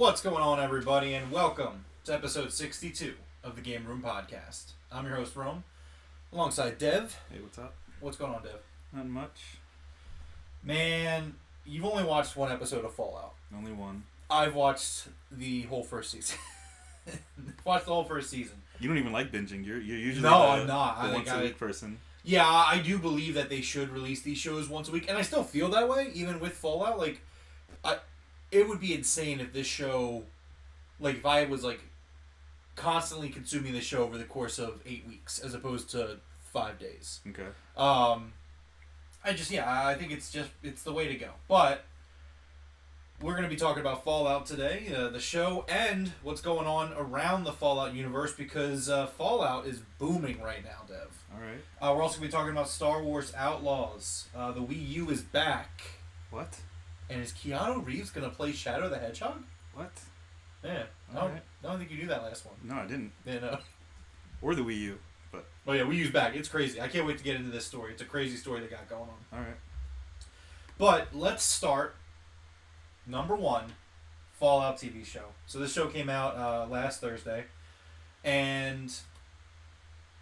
What's going on, everybody, and welcome to episode 62 of the Game Room Podcast. I'm your host, Rome, alongside Dev. Hey, what's up? What's going on, Dev? Not much. Man, you've only watched one episode of Fallout. Only one. I've watched the whole first season. Watched the whole first season. You don't even like binging. You're usually I'm not. the once a week person. Yeah, I do believe that they should release these shows once a week, and I still feel that way, even with Fallout. Like, it would be insane if this show, like, if I was like constantly consuming this show over the course of 8 weeks as opposed to 5 days. Okay. I think it's the way to go. But we're going to be talking about Fallout today, the show, and what's going on around the Fallout universe, because Fallout is booming right now, Dev. All right. We're also going to be talking about Star Wars Outlaws. The Wii U is back. What? And is Keanu Reeves going to play Shadow the Hedgehog? What? Yeah. I don't think you knew that last one. No, I didn't. Yeah, no. Or the Wii U, but... Oh, yeah, Wii U's back. It's crazy. I can't wait to get into this story. It's a crazy story they got going on. All right. But let's start, number one, Fallout TV show. So this show came out last Thursday, and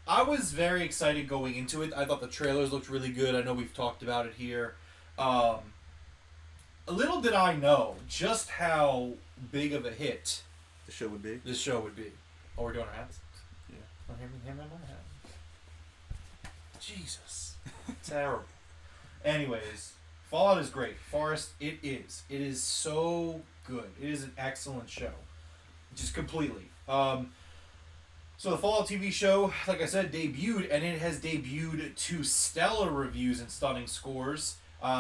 I was very excited going into it. I thought the trailers looked really good. I know we've talked about it here. Little did I know just how big of a hit this show would be. Oh, we're doing our hats? Yeah. Oh, hand me my hat. Jesus. Terrible. Anyways, Fallout is great. Forrest, it is. It is so good. It is an excellent show. Just completely. So the Fallout TV show, like I said, debuted, and it has debuted to stellar reviews and stunning scores.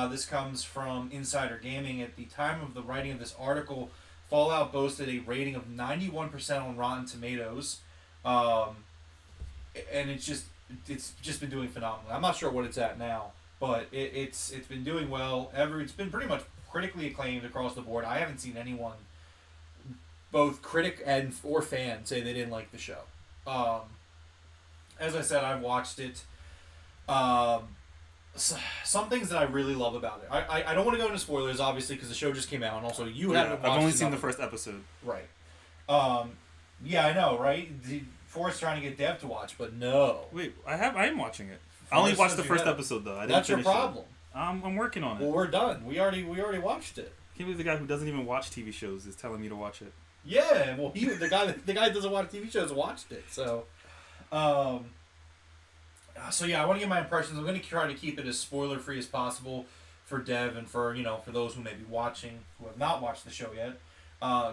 This comes from Insider Gaming. At the time of the writing of this article, Fallout boasted a rating of 91% on Rotten Tomatoes, and it's just been doing phenomenally. I'm not sure what it's at now, but it's been doing well. It's been pretty much critically acclaimed across the board. I haven't seen anyone, both critic or fan, say they didn't like the show. As I said, I've watched it. Some things that I really love about it. I don't want to go into spoilers, obviously, because the show just came out, and also you haven't watched it. I've only seen the first episode. Right. Yeah, I know, right? Forrest's trying to get Dev to watch, but no. Wait, I am watching it. I only watched the first episode, though. That's your problem. I'm working on it. Well, we're done. We already watched it. I can't believe the guy who doesn't even watch TV shows is telling me to watch it. Yeah, well, the guy that doesn't watch TV shows watched it. So, I want to get my impressions. I'm going to try to keep it as spoiler free as possible for Dev and for those who may be watching who have not watched the show yet.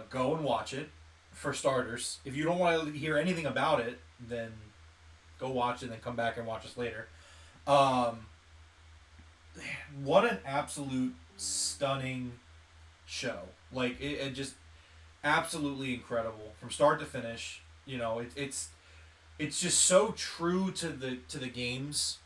Go and watch it for starters. If you don't want to hear anything about it, then go watch it and then come back and watch us later. What an absolute stunning show! Like it just absolutely incredible from start to finish. It's just so true to the games,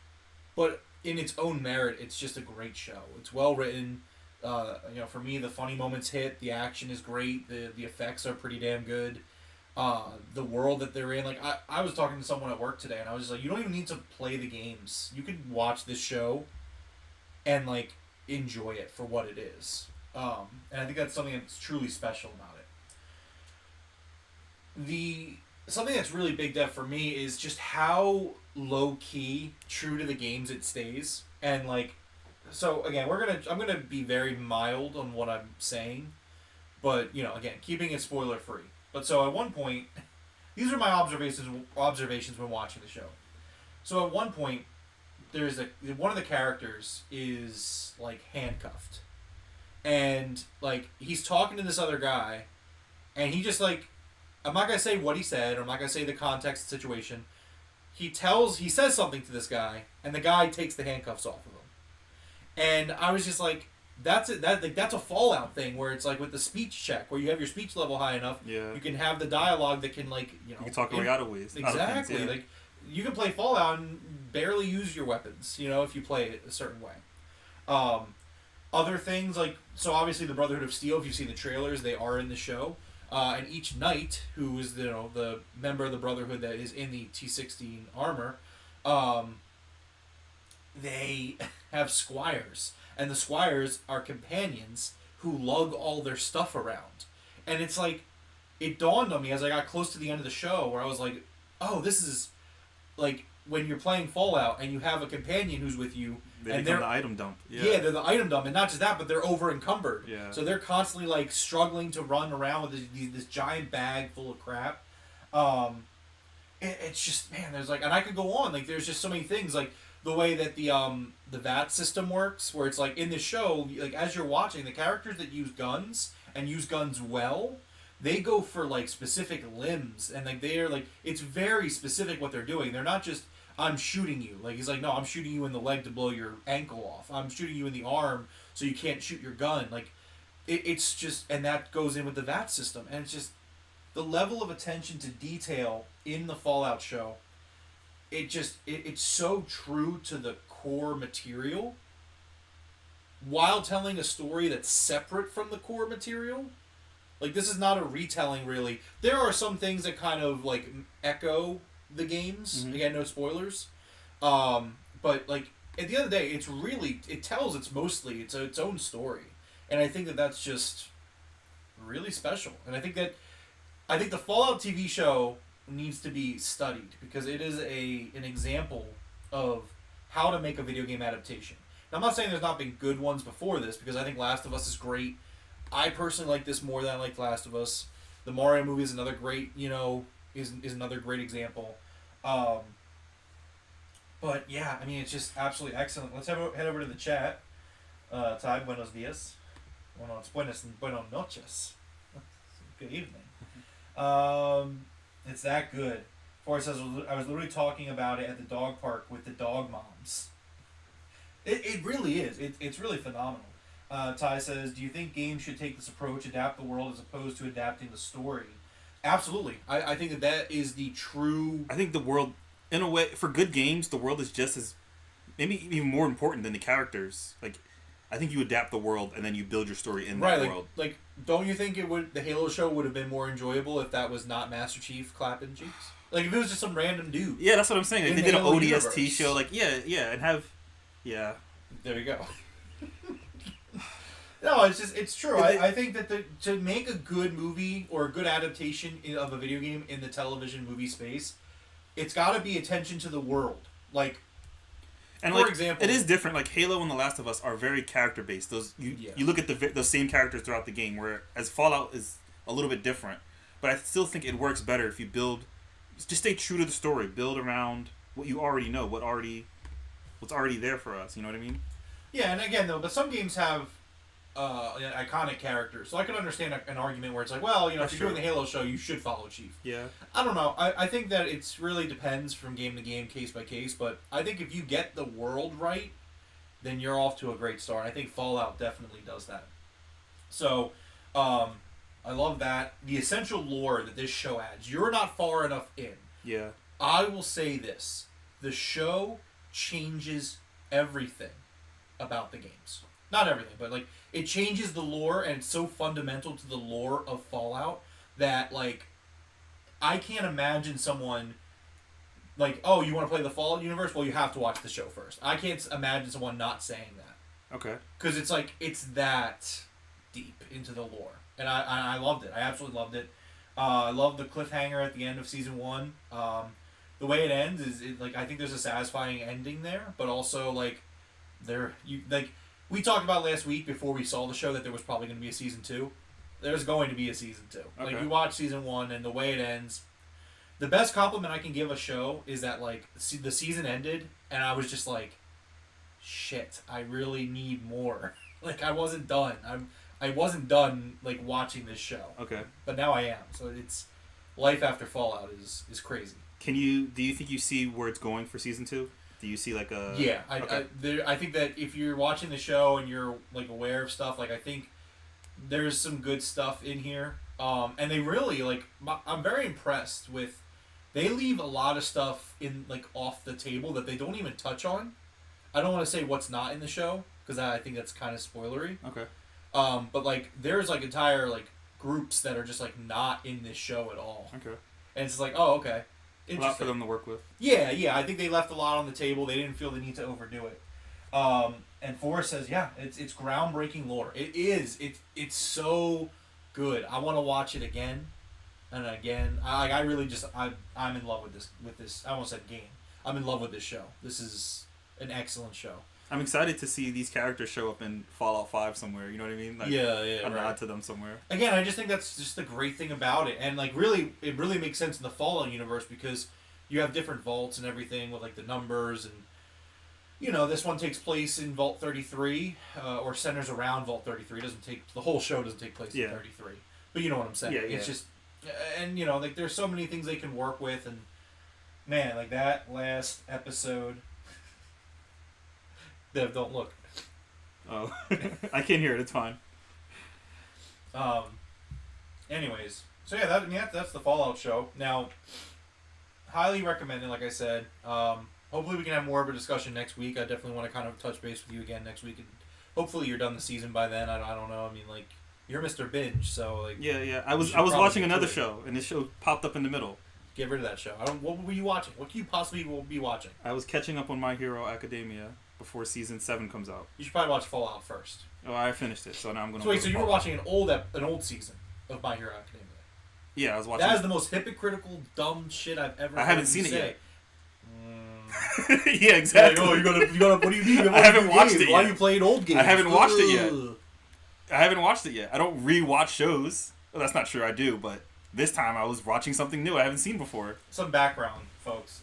but in its own merit, it's just a great show. It's well written. For me, the funny moments hit. The action is great. The effects are pretty damn good. The world that they're in, like I was talking to someone at work today, and I was just like, you don't even need to play the games. You can watch this show, and like enjoy it for what it is. And I think that's something that's truly special about it. Something that's really big, Dev, for me is just how low key, true to the games it stays, and like. So again, I'm gonna be very mild on what I'm saying, but again, keeping it spoiler free. But so at one point, these are my observations when watching the show. So at one point, there's one of the characters is like handcuffed, and like he's talking to this other guy, and he just like, I'm not gonna say what he said, or I'm not gonna say the context of the situation. He says something to this guy, and the guy takes the handcuffs off of him. And I was just like, that's it. That's a Fallout thing where it's like with the speech check, where you have your speech level high enough, you can have the dialogue that can you can talk away out of ways. Exactly. Yeah. Like you can play Fallout and barely use your weapons, if you play it a certain way. Other things so obviously the Brotherhood of Steel. If you've seen the trailers, they are in the show. And each knight, who is the member of the Brotherhood that is in the T-16 armor, they have squires, and the squires are companions who lug all their stuff around. And it's like, it dawned on me as I got close to the end of the show where I was like, oh, this is like when you're playing Fallout and you have a companion who's with you, and they're the item dump. Yeah, they're the item dump, and not just that, but they're over encumbered. Yeah. So they're constantly like struggling to run around with this giant bag full of crap. It's just, man, there's like, and I could go on, like there's just so many things, like the way that the VAT system works, where it's like in the show, like as you're watching, the characters that use guns and use guns well, they go for like specific limbs, and like they're like, it's very specific what they're doing. They're not just, I'm shooting you. Like he's like, no, I'm shooting you in the leg to blow your ankle off. I'm shooting you in the arm so you can't shoot your gun. Like it's just, and that goes in with the VAT system, and it's just the level of attention to detail in the Fallout show. It's so true to the core material while telling a story that's separate from the core material. Like, this is not a retelling, really. There are some things that kind of, like, echo the games. Again, no spoilers. But, like, at the end of the day, it's really, it tells its own story. And I think that that's just really special. And I think the Fallout TV show needs to be studied because it is an example of how to make a video game adaptation. Now, I'm not saying there's not been good ones before this, because I think Last of Us is great. I personally like this more than I like Last of Us. The Mario movie is another great, is another great example. But yeah, I mean, it's just absolutely excellent. Let's head over to the chat. Ty, buenos dias. Buenas noches. Good evening. It's that good. Forrest says, I was literally talking about it at the dog park with the dog moms. It really is. It's really phenomenal. Ty says, do you think games should take this approach, adapt the world as opposed to adapting the story? Absolutely. I think that is the true... I think the world, in a way, for good games, the world is just as, maybe even more important than the characters. Like, I think you adapt the world and then you build your story in that world. Like, don't you think the Halo show would have been more enjoyable if that was not Master Chief clapping cheeks? Like, if it was just some random dude. Yeah, that's what I'm saying. Like, they did an ODST universe. Show, like, yeah, and have... Yeah. There you go. No, it's true. I think that to make a good movie or a good adaptation of a video game in the television movie space, it's got to be attention to the world. Like, and for example, it is different. Like Halo and The Last of Us are very character based. You look at those same characters throughout the game. Whereas Fallout is a little bit different, but I still think it works better if you just stay true to the story. Build around what you already know, what's already there for us. You know what I mean? Yeah, and again though, but some games have iconic characters, so I can understand an argument where it's like, well, if you're doing the Halo show, you should follow Chief. Yeah. I don't know. I think that it's really depends from game to game, case by case, but I think if you get the world right, then you're off to a great start. I think Fallout definitely does that. So, I love that. The essential lore that this show adds, you're not far enough in. Yeah. I will say this. The show changes everything about the games. Not everything, but like it changes the lore, and it's so fundamental to the lore of Fallout that like I can't imagine someone like, oh, you want to play the Fallout universe? Well, you have to watch the show first. I can't imagine someone not saying that. Okay. Because it's like it's that deep into the lore, and I loved it. I absolutely loved it. I love the cliffhanger at the end of season 1. The way it ends is like I think there's a satisfying ending there, but also like we talked about last week before we saw the show that there was probably going to be a season 2. There's going to be a season 2. Okay. Like, you watch season 1 and the way it ends. The best compliment I can give a show is that, like, the season ended and I was just like, shit, I really need more. Like, I wasn't done. I wasn't done, like, watching this show. Okay. But now I am. So it's... Life after Fallout is crazy. Do you think you see where it's going for season 2? Do you see like a... Yeah, I think that if you're watching the show and you're like aware of stuff, like I think there's some good stuff in here. And they really like, I'm very impressed with, they leave a lot of stuff in like off the table that they don't even touch on. I don't want to say what's not in the show because I think that's kind of spoilery. Okay. But like there's like entire like groups that are just like not in this show at all. Okay. And it's like, oh, okay. A lot for them to work with. Yeah. I think they left a lot on the table. They didn't feel the need to overdo it. And Forrest says, yeah, it's groundbreaking lore. It is. It's so good. I want to watch it again and again. I really just I'm in love with this. I almost said game. I'm in love with this show. This is an excellent show. I'm excited to see these characters show up in Fallout 5 somewhere. You know what I mean? Like, a nod to them somewhere. Again, I just think that's just the great thing about it, and like really, it really makes sense in the Fallout universe because you have different vaults and everything with like the numbers and. This one takes place in Vault 33, or centers around Vault 33. The whole show doesn't take place in 33. But you know what I'm saying. It's just, and like there's so many things they can work with, and man, like that last episode. Dev, don't look. Oh, I can't hear it. It's fine. Anyways, so yeah, that's the Fallout show. Now, highly recommended. Like I said. Hopefully we can have more of a discussion next week. I definitely want to kind of touch base with you again next week, and hopefully you're done the season by then. I don't know. I mean, like you're Mr. Binge, so like yeah. I was watching another show, and this show popped up in the middle. Get rid of that show. What were you watching? What can you possibly be watching? I was catching up on My Hero Academia before season 7 comes out. You should probably watch Fallout first. Oh, I finished it, so now I'm gonna. So wait, so you were watching an old season of My Hero Academia? Yeah, I was watching. That is the most hypocritical, dumb shit I've ever. I haven't seen it yet. Yeah, exactly. Like, you gotta. What do you mean? I haven't watched it yet. Why are you playing old games? I haven't watched it yet. I don't re-watch shows. Well, that's not true. I do, but this time I was watching something new I haven't seen before. Some background, folks.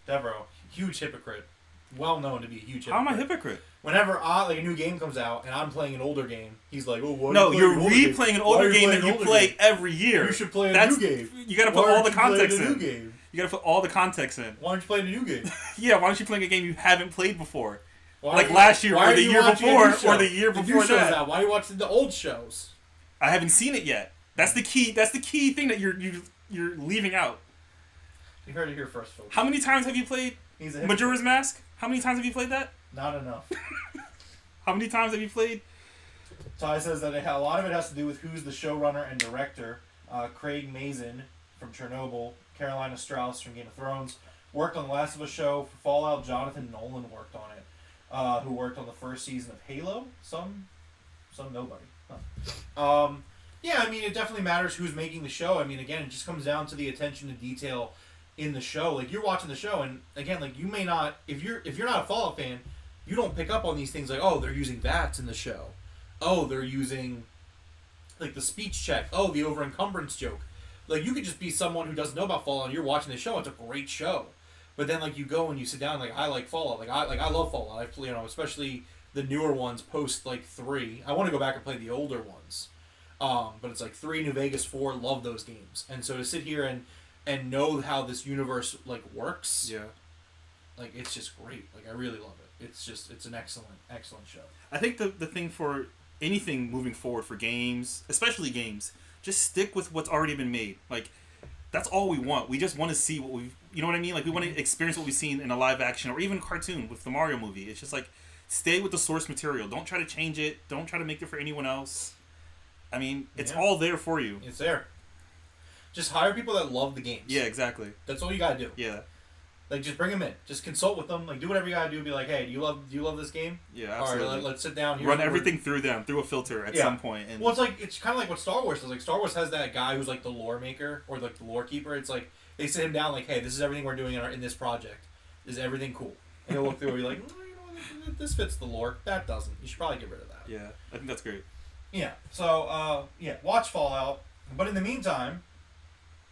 Devro, huge hypocrite. Well known to be a huge hypocrite. How am I a hypocrite? Whenever a new game comes out and I'm playing an older game, he's like, "Oh, why no, you're replaying an older game that you play every year. You should play a new game. You gotta put all the context in. You gotta put all the context in. Why aren't you playing a new game? Yeah, why aren't you playing a game you haven't played before? Like last year, or the year before, or the year before that. Why are you watching the old shows? I haven't seen it yet. That's the key. That's the key thing that you're leaving out. You heard it here first, folks. How many times have you played Majora's Mask? How many times have you played that? Not enough. How many times have you played? Ty says that a lot of it has to do with who's the showrunner and director. Craig Mazin from Chernobyl, Carolina Strauss from Game of Thrones, worked on The Last of Us show. For Fallout, Jonathan Nolan worked on it, who worked on the first season of Halo. Some nobody. Huh. Yeah, I mean, it definitely matters who's making the show. I mean, again, it just comes down to the attention to detail in the show. Like, you're watching the show, and again, like, you may not, if you're not a Fallout fan, you don't pick up on these things like, oh, they're using VATS in the show. Oh, they're using, like, the speech check. Oh, the over-encumbrance joke. Like, you could just be someone who doesn't know about Fallout, and you're watching the show. It's a great show. But then, like, you go and you sit down, like, I like Fallout. I love Fallout. I play, especially the newer ones post, like, 3. I want to go back and play the older ones. But it's like 3, New Vegas 4, love those games. And so to sit here and know how this universe, like, works, yeah, like, it's just great. Like, I really love it. It's an excellent show. I think the thing for anything moving forward for games, especially games, just stick with what's already been made. Like, that's all we want. We just want to see what we've, you know what I mean? Like, we want to experience what we've seen in a live action or even cartoon with the Mario movie. It's just like, stay with the source material. Don't try to change it. Don't try to make it for anyone else. I mean, it's all there for you. It's there. Just hire people that love the games. Yeah, exactly. That's all you gotta do. Yeah. Like, just bring them in. Just consult with them. Like, do whatever you gotta do. Be like, hey, do you love this game? Yeah, absolutely. All right, let's sit down here. Run everything through them, through a filter at some point. And well, it's kind of like what Star Wars does. Like, Star Wars has that guy who's like the lore maker or like the lore keeper. It's like they sit him down like, hey, this is everything we're doing in this project. Is everything cool? And he'll look through and be like, this fits the lore. That doesn't. You should probably get rid of that. Yeah, I think that's great. Yeah. So, watch Fallout. But in the meantime,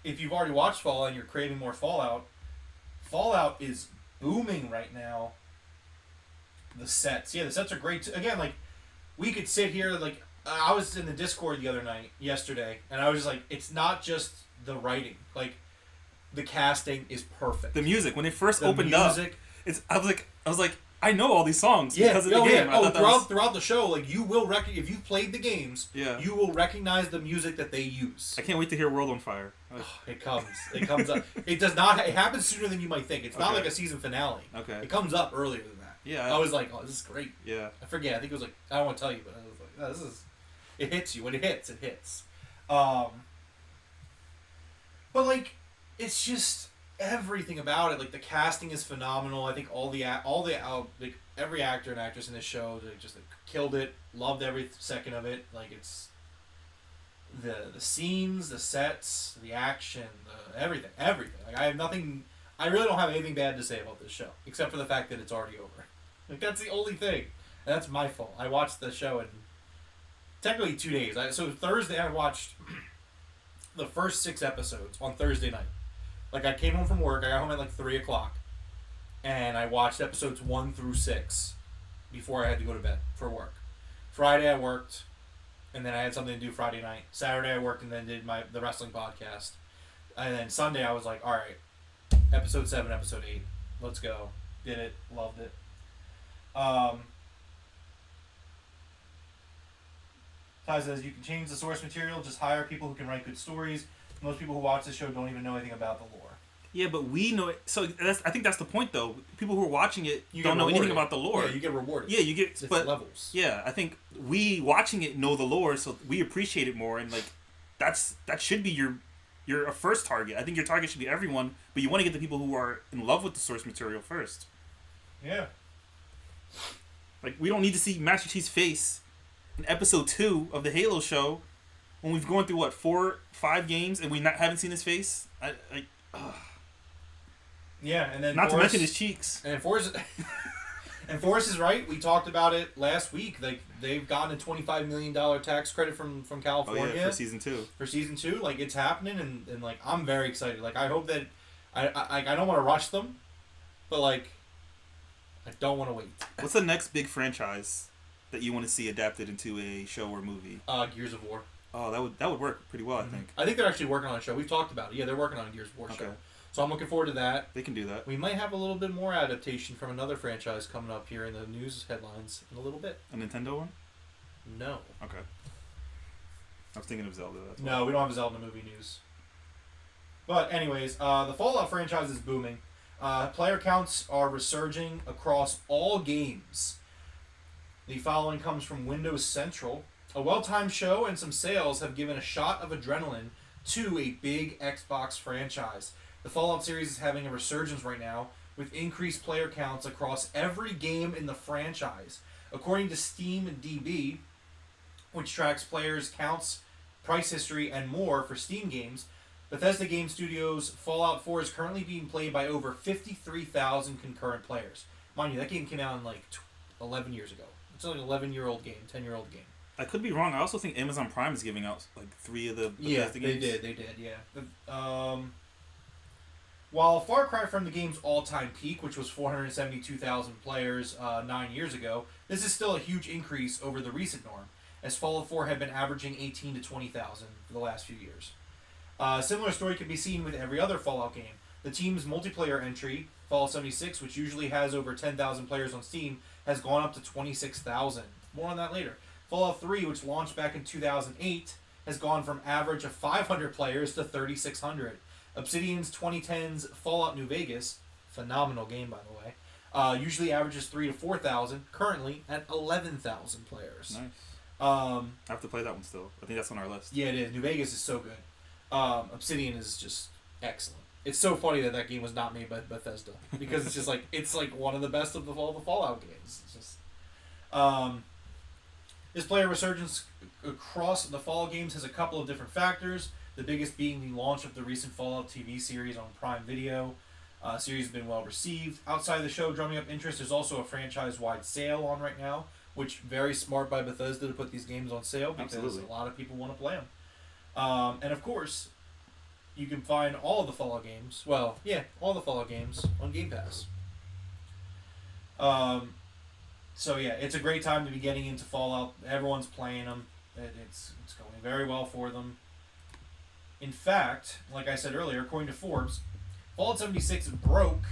if you've already watched Fallout and you're craving more Fallout is booming right now. The sets. Yeah, the sets are great. Again, like, we could sit here, like, I was in the Discord yesterday, and I was just like, it's not just the writing. Like, the casting is perfect. The music, when it first opened up, I was like, I know all these songs because of the game. Yeah. Throughout the show, like, you will if you've played the games, yeah, you will recognize the music that they use. I can't wait to hear World on Fire. It comes up. It does not. It happens sooner than you might think. It's not like a season finale. Okay. It comes up earlier than that. Yeah. I was like, oh, this is great. Yeah. I forget. I think it was like, I don't want to tell you, but I was like, oh, this is. It hits you when it hits. It hits. But like, it's just. Everything about it, like, the casting is phenomenal. I think like, every actor and actress in this show, they just killed it. Loved every second of it. Like, it's the scenes, the sets, the action, everything. Like, I have nothing I really don't have anything bad to say about this show, except for the fact that it's already over. Like, that's the only thing. And that's my fault. I watched the show in technically 2 days. So Thursday, I watched the first 6 episodes on Thursday night. Like, I came home from work. I got home at like 3 o'clock. And I watched episodes 1 through 6 before I had to go to bed for work. Friday, I worked. And then I had something to do Friday night. Saturday, I worked and then did the wrestling podcast. And then Sunday, I was like, all right, episode 7, episode 8. Let's go. Did it. Loved it. Ty says, you can change the source material. Just hire people who can write good stories. Most people who watch the show don't even know anything about the lore. Yeah, but we know it. So I think that's the point, though. People who are watching it don't know anything about the lore. Yeah, you get rewarded. Yeah, you get different levels. Yeah, I think we watching it know the lore, so we appreciate it more, and like that should be your first target. I think your target should be everyone, but you want to get the people who are in love with the source material first. Yeah. Like, we don't need to see Master Chief's face in episode 2 of the Halo show when we've gone through, what, 4, 5 games and we haven't seen his face? Yeah, and then not to mention his cheeks. And Forrest is right. We talked about it last week. Like, they've gotten a $25 million tax credit from California. Oh, yeah, for season 2. For season 2. Like, it's happening, and like, I'm very excited. Like, I hope that... I don't want to rush them, but, like, I don't want to wait. What's the next big franchise that you want to see adapted into a show or movie? Gears of War. Oh, that would work pretty well, I think. I think they're actually working on a show. We've talked about it. Yeah, they're working on a Gears of War show. So I'm looking forward to that. They can do that. We might have a little bit more adaptation from another franchise coming up here in the news headlines in a little bit. A Nintendo one? No. Okay. I was thinking of Zelda. No, we don't have Zelda movie news. But anyways, the Fallout franchise is booming. Player counts are resurging across all games. The following comes from Windows Central. A well-timed show and some sales have given a shot of adrenaline to a big Xbox franchise. The Fallout series is having a resurgence right now, with increased player counts across every game in the franchise. According to Steam and DB, which tracks players' counts, price history, and more for Steam games, Bethesda Game Studios' Fallout 4 is currently being played by over 53,000 concurrent players. Mind you, that game came out in like 11 years ago. It's like an 11-year-old game, 10-year-old game. I could be wrong. I also think Amazon Prime is giving out like 3 of the Bethesda games. They did, yeah. While Far Cry from the game's all-time peak, which was 472,000 players 9 years ago, this is still a huge increase over the recent norm, as Fallout 4 had been averaging 18 to 20,000 for the last few years. A similar story can be seen with every other Fallout game. The team's multiplayer entry, Fallout 76, which usually has over 10,000 players on Steam, has gone up to 26,000. More on that later. Fallout 3, which launched back in 2008, has gone from average of 500 players to 3,600. Obsidian's 2010's Fallout New Vegas, phenomenal game by the way, usually averages 3,000 to 4,000, currently at 11,000 players. Nice. I have to play that one still. I think that's on our list. Yeah, it is. New Vegas is so good. Obsidian is just excellent. It's so funny that game was not made by Bethesda, because it's just like, it's like one of the best of all the Fallout games. It's just, this player resurgence across the Fallout games has a couple of different factors, the biggest being the launch of the recent Fallout TV series on Prime Video. Series has been well received. Outside of the show drumming up interest, there's also a franchise-wide sale on right now, which very smart by Bethesda to put these games on sale, because a lot of people want to play them. And of course, you can find all of the Fallout games, all the Fallout games on Game Pass. So yeah, it's a great time to be getting into Fallout. Everyone's playing them. It's going very well for them. In fact, like I said earlier, according to Forbes, Fallout 76 broke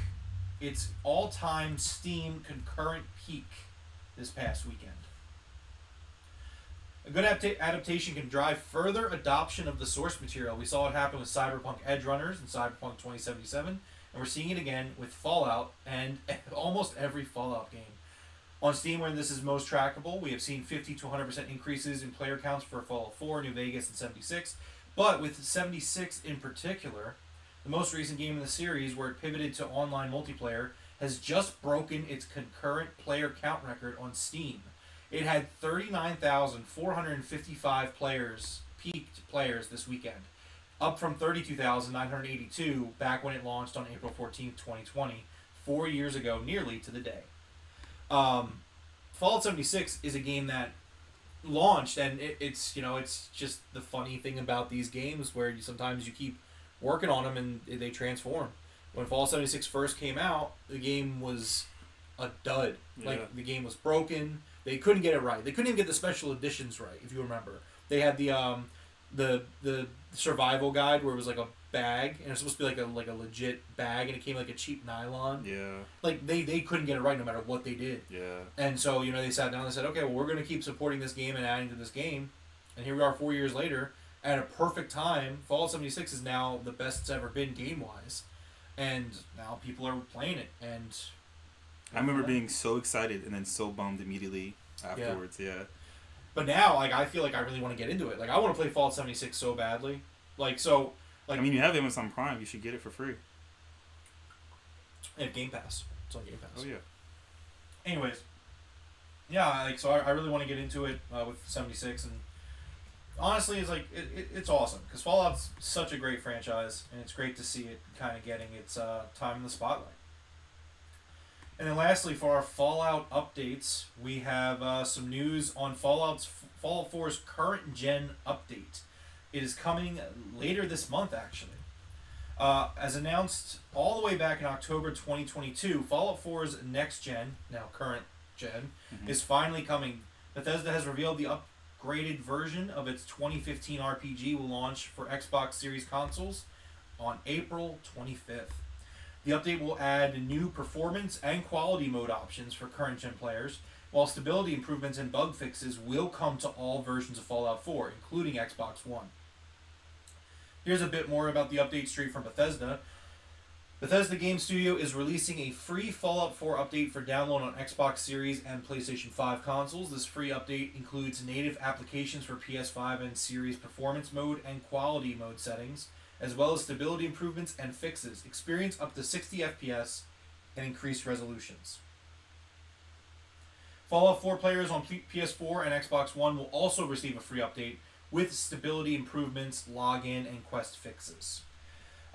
its all-time Steam concurrent peak this past weekend. A good adaptation can drive further adoption of the source material. We saw it happen with Cyberpunk Edge Runners and Cyberpunk 2077, and we're seeing it again with Fallout and almost every Fallout game. On Steam, where this is most trackable, we have seen 50 to 100% increases in player counts for Fallout 4, New Vegas, and 76. But with 76 in particular, the most recent game in the series, where it pivoted to online multiplayer, has just broken its concurrent player count record on Steam. It had 39,455 peaked players this weekend. up from 32,982 back when it launched on April 14th, 2020, 4 years ago, nearly to the day. Fallout 76 is a game that launched, and it's just the funny thing about these games where sometimes you keep working on them and they transform. When Fallout 76 first came out, the game was a dud. Yeah. Like, the game was broken. They couldn't get it right. They couldn't even get the special editions right, if you remember. They had the survival guide where it was like a bag, and it was supposed to be like a legit bag, and it came like a cheap nylon. Yeah. Like, they couldn't get it right no matter what they did. Yeah. And so, they sat down and said, okay, well, we're going to keep supporting this game and adding to this game. And here we are 4 years later, at a perfect time. Fallout 76 is now the best it's ever been game-wise. And now people are playing it, and I remember being so excited and then so bummed immediately afterwards. Yeah. But now, like, I feel like I really want to get into it. Like, I want to play Fallout 76 so badly. Like, so, like, I mean, you have Amazon Prime. You should get it for free. They have Game Pass. It's on Game Pass. Oh yeah. Anyways, yeah, like, so I really want to get into it with 76, and honestly, it's like it's awesome because Fallout's such a great franchise, and it's great to see it kind of getting its time in the spotlight. And then lastly, for our Fallout updates, we have some news on Fallout 4's current gen update. It is coming later this month, actually. As announced all the way back in October 2022, Fallout 4's next gen, now current gen, is finally coming. Bethesda has revealed the upgraded version of its 2015 RPG will launch for Xbox Series consoles on April 25th. The update will add new performance and quality mode options for current-gen players, while stability improvements and bug fixes will come to all versions of Fallout 4, including Xbox One. Here's a bit more about the update stream from Bethesda. Bethesda Game Studio is releasing a free Fallout 4 update for download on Xbox Series and PlayStation 5 consoles. This free update includes native applications for PS5 and Series performance mode and quality mode settings, as well as stability improvements and fixes. Experience up to 60 FPS and increased resolutions. Fallout 4 players on PS4 and Xbox One will also receive a free update with stability improvements, login, and quest fixes.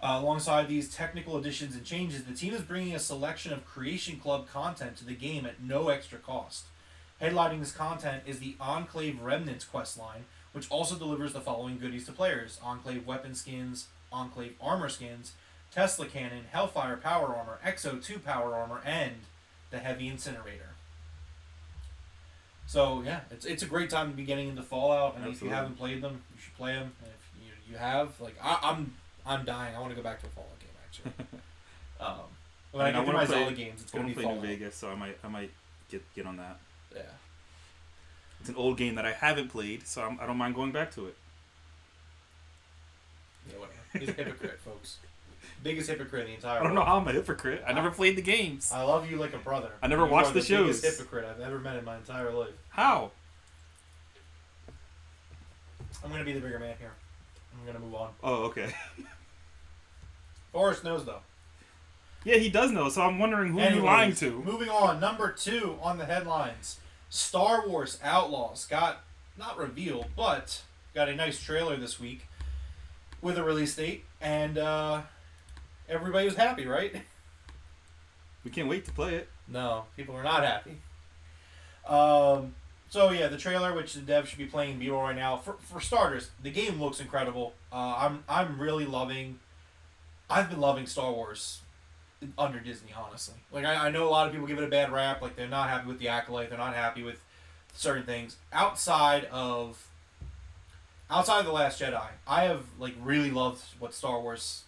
Alongside these technical additions and changes, the team is bringing a selection of Creation Club content to the game at no extra cost. Headlining this content is the Enclave Remnants questline, which also delivers the following goodies to players: Enclave weapon skins, Enclave armor skins, Tesla cannon, Hellfire power armor, XO2 power armor, and the Heavy Incinerator. So yeah, it's a great time to be getting into Fallout. And if you haven't played them, you should play them. And if you have, like, I'm dying. I want to go back to a Fallout game actually. When I get through my Zelda games, it's going to be Fallout. New Vegas, so I might get on that. Yeah. It's an old game that I haven't played, so I don't mind going back to it. Yeah, whatever. He's a hypocrite, folks. Biggest hypocrite in the entire world. I don't know how I'm a hypocrite. I never played the games. I love you like a brother. I never watched the shows. Biggest hypocrite I've ever met in my entire life. How? I'm going to be the bigger man here. I'm going to move on. Oh, okay. Forrest knows, though. Yeah, he does know, so I'm wondering who you're lying to. Moving on. Number 2 on the headlines. Star Wars Outlaws got, not revealed, but got a nice trailer this week with a release date, and everybody was happy, right? We can't wait to play it. No, people are not happy. So yeah, the trailer, which the dev should be playing B-roll right now. For starters, the game looks incredible. I'm really loving. I've been loving Star Wars under Disney, honestly. Like, I know a lot of people give it a bad rap. Like, they're not happy with the Acolyte. They're not happy with certain things outside of The Last Jedi. I have, like, really loved what Star Wars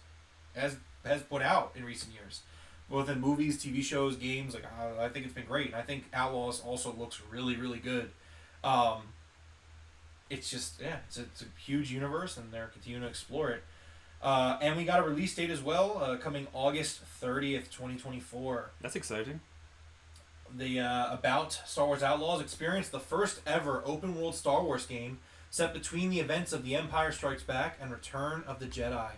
has put out in recent years, both in movies, TV shows, games. Like, I think it's been great. And I think Outlaws also looks really, really good. It's just, yeah, it's a huge universe, and they're continuing to explore it. And we got a release date as well, coming August 30th, 2024. That's exciting. The About Star Wars Outlaws experience the first ever open world Star Wars game set between the events of The Empire Strikes Back and Return of the Jedi.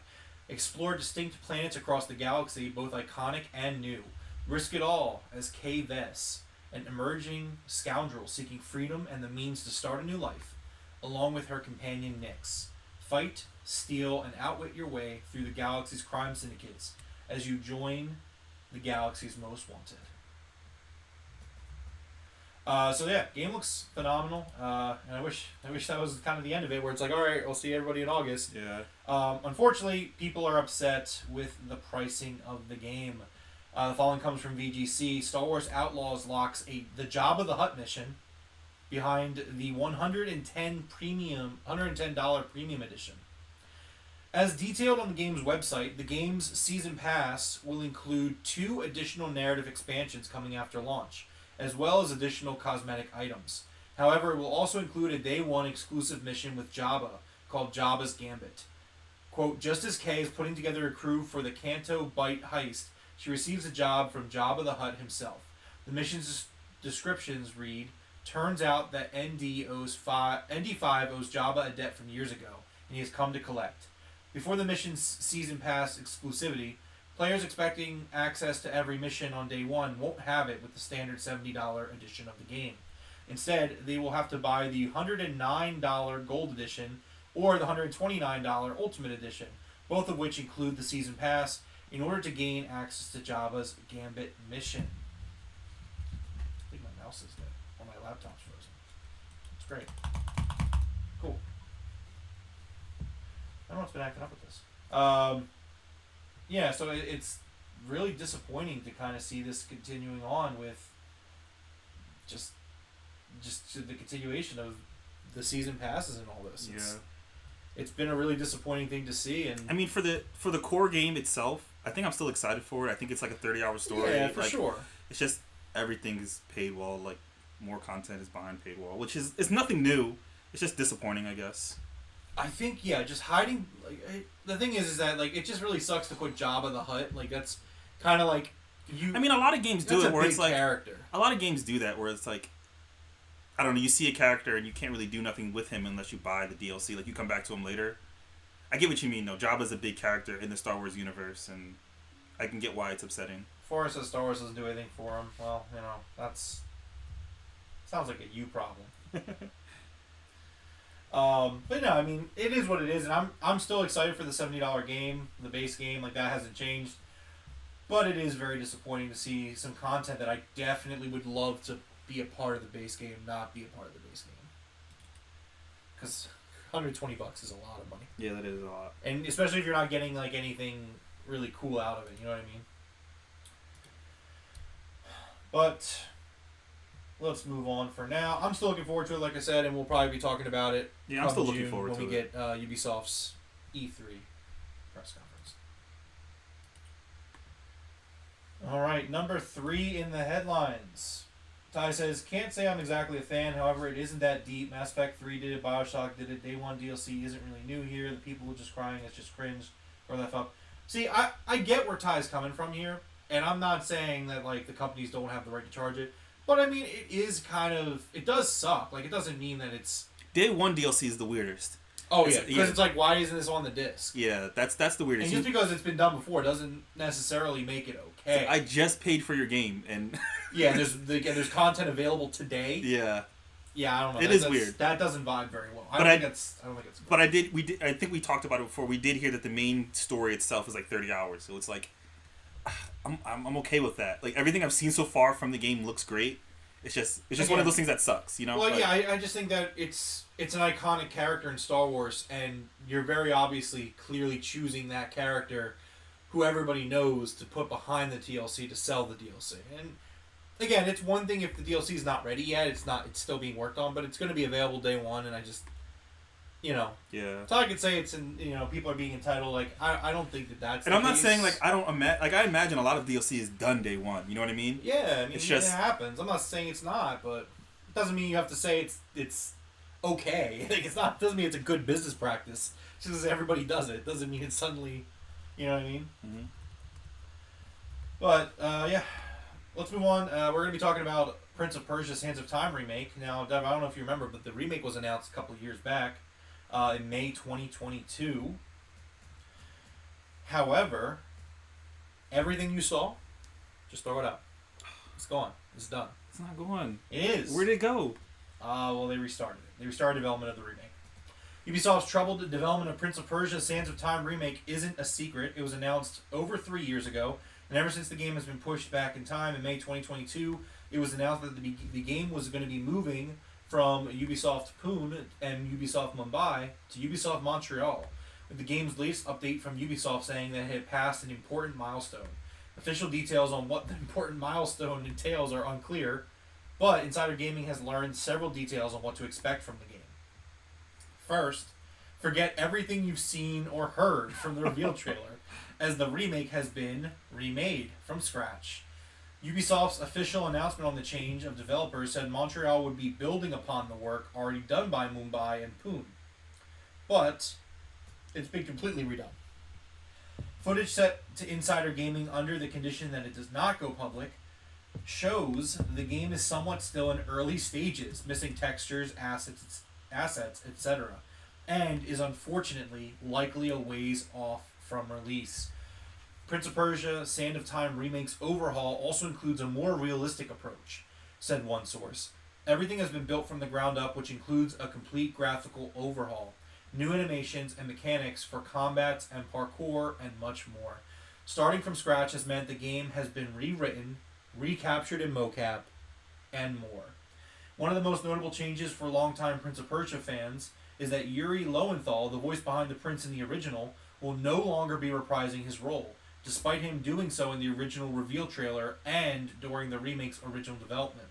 Explore distinct planets across the galaxy, both iconic and new. Risk it all as Kay Vess, an emerging scoundrel seeking freedom and the means to start a new life, along with her companion Nyx. Fight, steal, and outwit your way through the galaxy's crime syndicates as you join the galaxy's most wanted. So yeah, game looks phenomenal, and I wish that was kind of the end of it, where it's like, all right, I'll see everybody in August. Yeah. Unfortunately, people are upset with the pricing of the game. The following comes from VGC. Star Wars Outlaws locks the Jabba the Hutt mission behind the $110 premium edition. As detailed on the game's website, the game's season pass will include 2 additional narrative expansions coming after launch, as well as additional cosmetic items. However, it will also include a day 1 exclusive mission with Jabba called Jabba's Gambit. Quote, just as Kay is putting together a crew for the Canto Bight heist, she receives a job from Jabba the Hutt himself. The mission's descriptions read, turns out that ND5 owes Jabba a debt from years ago, and he has come to collect. Before the mission's season pass exclusivity, players expecting access to every mission on day 1 won't have it with the standard $70 edition of the game. Instead, they will have to buy the $109 Gold Edition or the $129 Ultimate Edition, both of which include the season pass, in order to gain access to Jabba's Gambit mission. I think my mouse is dead, or my laptop's frozen. It's great. Cool. I don't know what's been acting up with this. Yeah, so it's really disappointing to kind of see this continuing on with just the continuation of the season passes and all this. It's been a really disappointing thing to see. And I mean, for the core game itself, I think I'm still excited for it. I think it's like a 30-hour story. Yeah, for sure. It's just everything is paywall. Like, more content is behind paywall, which is it's nothing new. It's just disappointing, I guess. I think, yeah, just hiding. Like, the thing is that like it just really sucks to put Jabba the Hutt. Like, that's kind of like you. I mean, a lot of games do it where it's like character. A lot of games do that where it's like, I don't know. You see a character and you can't really do nothing with him unless you buy the DLC. Like, you come back to him later. I get what you mean, though. Jabba's a big character in the Star Wars universe, and I can get why it's upsetting. Forrest says Star Wars doesn't do anything for him. Well, you know, that's sounds like a you problem. But no, I mean, it is what it is, and I'm still excited for the $70 game, the base game. Like, that hasn't changed. But it is very disappointing to see some content that I definitely would love to be a part of the base game, not be a part of the base game. Because $120 is a lot of money. Yeah, that is a lot. And especially if you're not getting like anything really cool out of it, you know what I mean? But let's move on for now. I'm still looking forward to it, like I said, and we'll probably be talking about it. Yeah, I'm still looking forward to it when we get Ubisoft's E3 press conference. All right, number 3 in the headlines. Ty says, can't say I'm exactly a fan, however, it isn't that deep. Mass Effect 3 did it, Bioshock did it, Day 1 DLC isn't really new here. The people were just crying, it's just cringe. Or that up. See, I get where Ty's coming from here, and I'm not saying that like the companies don't have the right to charge it, but I mean, it is kind of, it does suck. Like, it doesn't mean that it's... Day 1 DLC is the weirdest. Oh, yeah, because it's like, why isn't this on the disc? Yeah, that's the weirdest. And just because it's been done before doesn't necessarily make it okay. I just paid for your game, and... Yeah, there's content available today. Yeah. Yeah, I don't know. It is weird. That doesn't vibe very well. I don't think it's good. But I think we talked about it before. We did hear that the main story itself is like 30 hours, so it's like... I'm okay with that. Like, everything I've seen so far from the game looks great. It's just one of those things that sucks, you know? Well, yeah, I just think that it's an iconic character in Star Wars, and you're very obviously clearly choosing that character who everybody knows to put behind the DLC to sell the DLC. And again, it's one thing if the DLC is not ready yet, it's still being worked on, but it's going to be available day 1, and I just, you know. Yeah. So I could say it's people are being entitled, like, I don't think that's and I'm not saying, like, I imagine a lot of DLC is done day 1, you know what I mean? Yeah, I mean, it happens. I'm not saying it's not, but it doesn't mean you have to say it's okay. Like, doesn't mean it's a good business practice. Just because everybody does it doesn't mean it's suddenly, you know what I mean? Mm-hmm. But, yeah. Let's move on. We're going to be talking about Prince of Persia's Sands of Time remake. Now, Dev, I don't know if you remember, but the remake was announced a couple of years back in May 2022. However, everything you saw, just throw it out. It's gone. It's done. It's not going. It is. Where did it go? Well, they restarted it. They restarted development of the remake. Ubisoft's troubled development of Prince of Persia: Sands of Time remake isn't a secret. It was announced over 3 years ago, and ever since the game has been pushed back in time, in May 2022, it was announced that the game was going to be moving from Ubisoft Pune and Ubisoft Mumbai to Ubisoft Montreal, with the game's latest update from Ubisoft saying that it had passed an important milestone. Official details on what the important milestone entails are unclear, but Insider Gaming has learned several details on what to expect from the game. First, forget everything you've seen or heard from the reveal trailer, as the remake has been remade from scratch. Ubisoft's official announcement on the change of developers said Montreal would be building upon the work already done by Mumbai and Pune. But it's been completely redone. Footage set to Insider Gaming under the condition that it does not go public shows the game is somewhat still in early stages, missing textures, assets, etc., and is unfortunately likely a ways off from release. Prince of Persia: Sand of Time Remake's overhaul also includes a more realistic approach, said one source. Everything has been built from the ground up, which includes a complete graphical overhaul, new animations and mechanics for combats and parkour, and much more. Starting from scratch has meant the game has been rewritten, recaptured in mocap, and more. One of the most notable changes for longtime Prince of Persia fans is that Yuri Lowenthal, the voice behind the prince in the original, will no longer be reprising his role, despite him doing so in the original reveal trailer and during the remake's original development.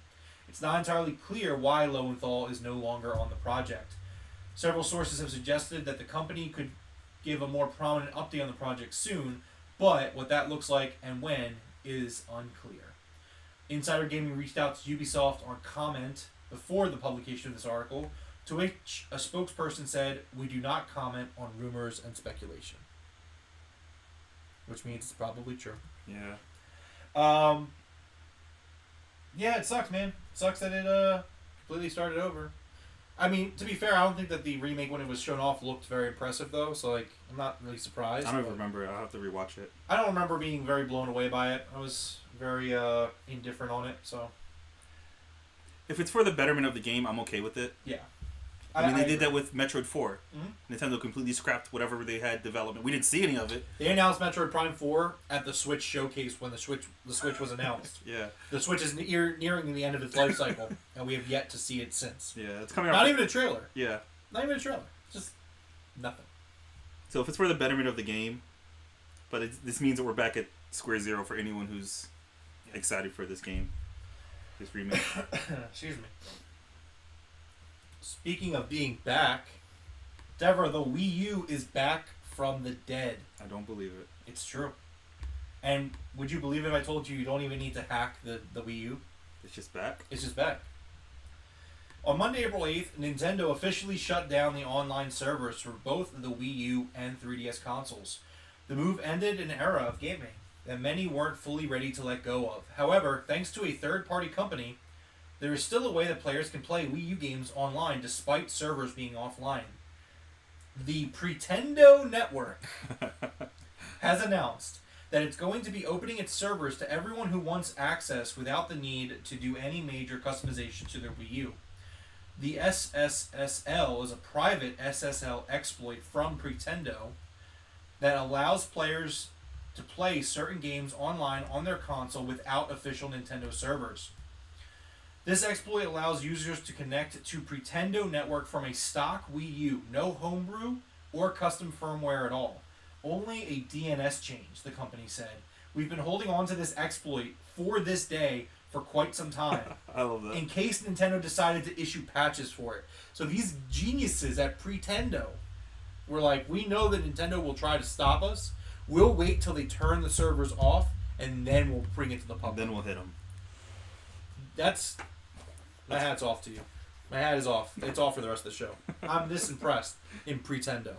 It's not entirely clear why Lowenthal is no longer on the project. Several sources have suggested that the company could give a more prominent update on the project soon, but what that looks like and when is unclear. Insider Gaming reached out to Ubisoft on comment before the publication of this article, to which a spokesperson said, "We do not comment on rumors and speculation." Which means it's probably true. Yeah. Yeah, it sucks, man. It sucks that it completely started over. I mean, to be fair, I don't think that the remake, when it was shown off, looked very impressive, though. So, like, I'm not really surprised. I don't even remember it. I'll have to rewatch it. I don't remember being very blown away by it. I was very indifferent on it, so... If it's for the betterment of the game, I'm okay with it. Yeah. I mean, they did that with Metroid 4. Mm-hmm. Nintendo completely scrapped whatever they had development. We didn't see any of it. They announced Metroid Prime 4 at the Switch showcase when the Switch was announced. Yeah. The Switch is nearing the end of its life cycle, and we have yet to see it since. Yeah, it's coming out. Not even a trailer. Yeah. Not even a trailer. Just nothing. So if it's for the betterment of the game, but this means that we're back at square zero for anyone who's excited for this game. This remake. Excuse me. Speaking of being back, Devro, the Wii U is back from the dead. I don't believe it. It's true. And would you believe it if I told you don't even need to hack the Wii U? It's just back? It's just back. On Monday, April 8th, Nintendo officially shut down the online servers for both the Wii U and 3DS consoles. The move ended an era of gaming that many weren't fully ready to let go of. However, thanks to a third-party company, there is still a way that players can play Wii U games online despite servers being offline. The Pretendo Network has announced that it's going to be opening its servers to everyone who wants access without the need to do any major customization to their Wii U. The SSSL is a private SSL exploit from Pretendo that allows players to play certain games online on their console without official Nintendo servers. This exploit allows users to connect to Pretendo Network from a stock Wii U, no homebrew or custom firmware at all. Only a DNS change, the company said. We've been holding on to this exploit for this day for quite some time. I love that. In case Nintendo decided to issue patches for it. So these geniuses at Pretendo were like, we know that Nintendo will try to stop us. We'll wait till they turn the servers off, and then we'll bring it to the public. Then we'll hit them. My hat's off to you. My hat is off. It's off for the rest of the show. I'm this impressed in Pretendo.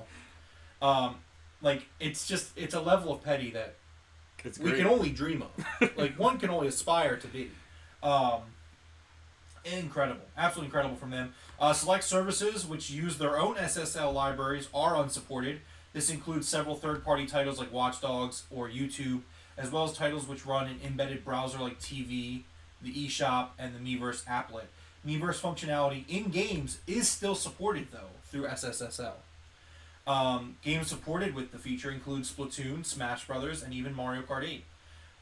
It's a level of petty that we can only dream of. Like, one can only aspire to be. Incredible. Absolutely incredible from them. Select services which use their own SSL libraries are unsupported. This includes several third-party titles like Watch Dogs or YouTube, as well as titles which run an embedded browser like TV, the eShop, and the Miiverse applet. Miiverse functionality in games is still supported, though, through SSSL. Games supported with the feature include Splatoon, Smash Brothers, and even Mario Kart 8.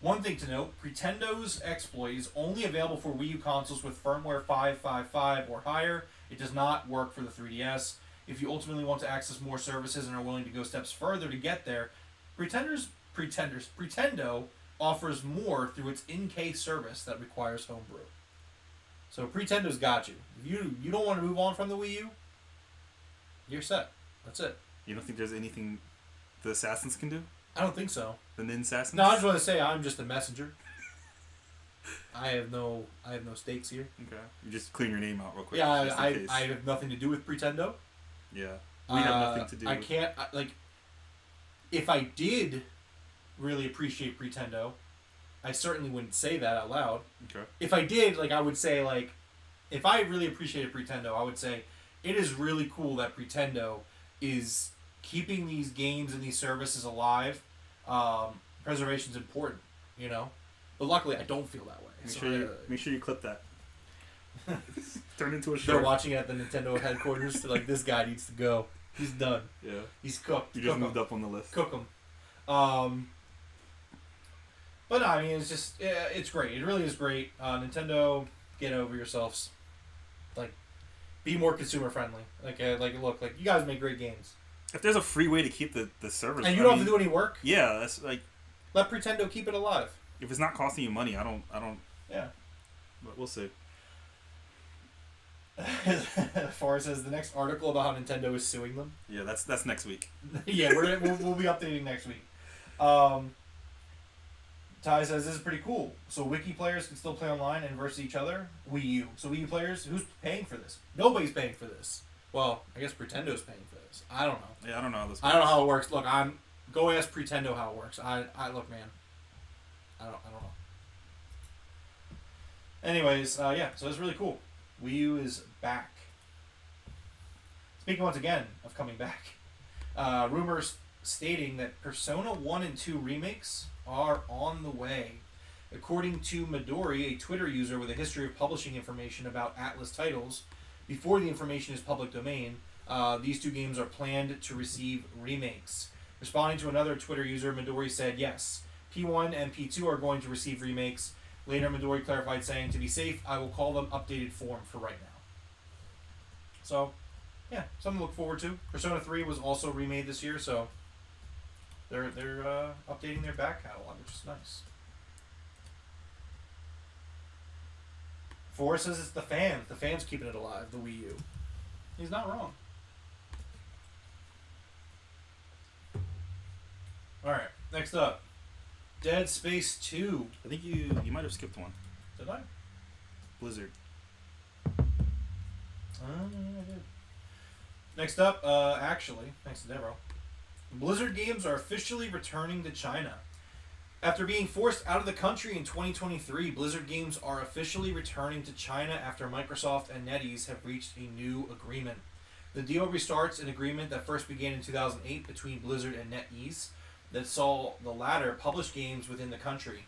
One thing to note, Pretendo's exploit is only available for Wii U consoles with firmware 5.5.5 or higher. It does not work for the 3DS. If you ultimately want to access more services and are willing to go steps further to get there, Pretendo offers more through its in-case service that requires homebrew. So Pretendo's got you. If you don't want to move on from the Wii U, you're set. That's it. You don't think there's anything the Assassins can do? I don't think so. The Nin Assassins? No, I just want to say I'm just a messenger. I have no stakes here. Okay. You just clean your name out real quick. Yeah, I have nothing to do with Pretendo. Yeah. We have nothing to do with... if I did really appreciate Pretendo, I certainly wouldn't say that out loud. Okay. If I did, I would say, if I really appreciated Pretendo, I would say it is really cool that Pretendo is keeping these games and these services alive. Preservation's important, But luckily, I don't feel that way. Make sure you clip that. Turn into a shirt. They're watching it at the Nintendo headquarters. They're like, this guy needs to go. He's done. Yeah. He's cooked. You just moved up on the list. Cook him. But no, I mean, it's just, it's great. It really is great. Nintendo, get over yourselves. Be more consumer friendly. Look, you guys make great games. If there's a free way to keep the servers, and you don't have to do any work. Yeah, that's let Pretendo keep it alive. If it's not costing you money, I don't. Yeah. But we'll see. Forrest says the next article about how Nintendo is suing them. Yeah, that's next week. Yeah, we'll be updating next week. Ty says this is pretty cool. So Wiki players can still play online and versus each other. Wii U. So Wii U players, who's paying for this? Nobody's paying for this. Well, I guess Pretendo's paying for this. I don't know. Yeah, I don't know how this works. I don't know how it works. Look, go ask Pretendo how it works. I look, man. I don't know. Anyways, so it's really cool. Wii U is back. Speaking once again of coming back, rumors stating that Persona 1 and 2 remakes are on the way. According to Midori, a Twitter user with a history of publishing information about Atlus titles, before the information is public domain, these two games are planned to receive remakes. Responding to another Twitter user, Midori said, yes, P1 and P2 are going to receive remakes. Later, Midori clarified, saying, to be safe, I will call them updated form for right now. So, yeah, something to look forward to. Persona 3 was also remade this year, so they're updating their back catalog, which is nice. Forrest says it's the fans. The fans keeping it alive, the Wii U. He's not wrong. Alright, next up. Dead Space 2. I think you might have skipped one. Did I? Blizzard. I did. Next up, actually, thanks to Devro, Blizzard games are officially returning to China. After being forced out of the country in 2023, Blizzard games are officially returning to China after Microsoft and NetEase have reached a new agreement. The deal restarts an agreement that first began in 2008 between Blizzard and NetEase that saw the latter publish games within the country.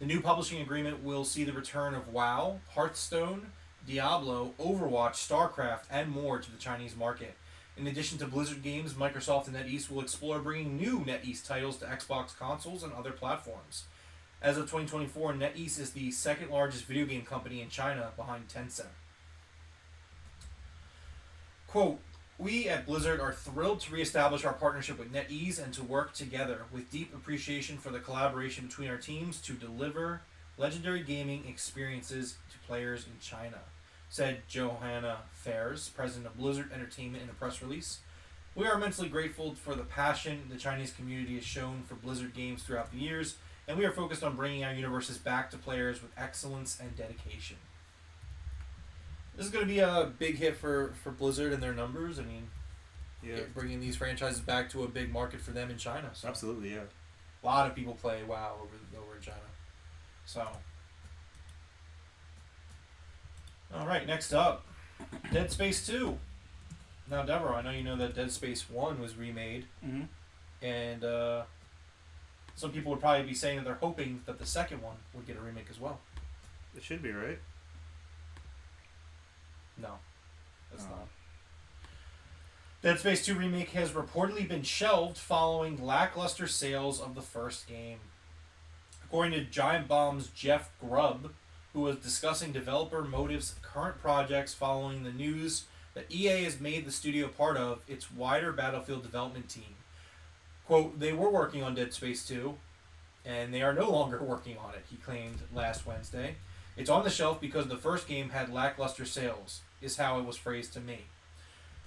The new publishing agreement will see the return of WoW, Hearthstone, Diablo, Overwatch, StarCraft, and more to the Chinese market. In addition to Blizzard games, Microsoft and NetEase will explore bringing new NetEase titles to Xbox consoles and other platforms. As of 2024, NetEase is the second largest video game company in China behind Tencent. Quote, we at Blizzard are thrilled to reestablish our partnership with NetEase and to work together with deep appreciation for the collaboration between our teams to deliver legendary gaming experiences to players in China, said Johanna Fairs, president of Blizzard Entertainment, in a press release. We are immensely grateful for the passion the Chinese community has shown for Blizzard games throughout the years, and we are focused on bringing our universes back to players with excellence and dedication. This is going to be a big hit for Blizzard and their numbers. I mean, bringing these franchises back to a big market for them in China. So. Absolutely, yeah. A lot of people play WoW over in China. So, all right, next up, Dead Space 2. Now, Devro, I know you know that Dead Space 1 was remade, and some people would probably be saying that they're hoping that the second one would get a remake as well. It should be, right? No, that's not. Dead Space 2 Remake has reportedly been shelved following lackluster sales of the first game. According to Giant Bomb's Jeff Grubb, who was discussing developer Motive's current projects following the news that EA has made the studio part of its wider Battlefield development team. Quote, they were working on Dead Space 2, and they are no longer working on it, he claimed last Wednesday. It's on the shelf because the first game had lackluster sales, is how it was phrased to me.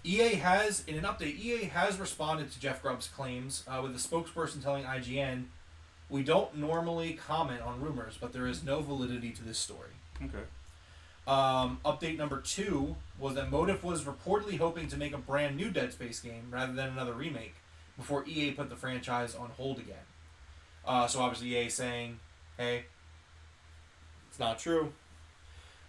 EA has, in an update, EA has responded to Jeff Grubb's claims, with a spokesperson telling IGN, we don't normally comment on rumors, but there is no validity to this story. Okay. Update number 2 was that Motive was reportedly hoping to make a brand new Dead Space game rather than another remake before EA put the franchise on hold again. So obviously EA saying, hey, it's not true.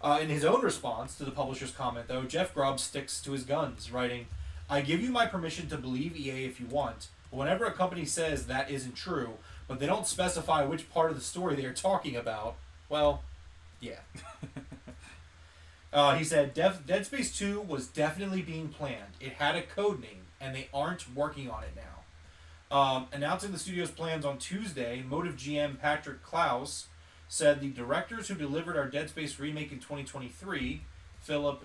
In his own response to the publisher's comment, though, Jeff Grubb sticks to his guns, writing, I give you my permission to believe EA if you want, but whenever a company says that isn't true, but they don't specify which part of the story they are talking about, well, yeah. He said, Dead Space 2 was definitely being planned. It had a code name, and they aren't working on it now. Announcing the studio's plans on Tuesday, Motive GM Patrick Klaus said the directors who delivered our Dead Space remake in 2023, Philip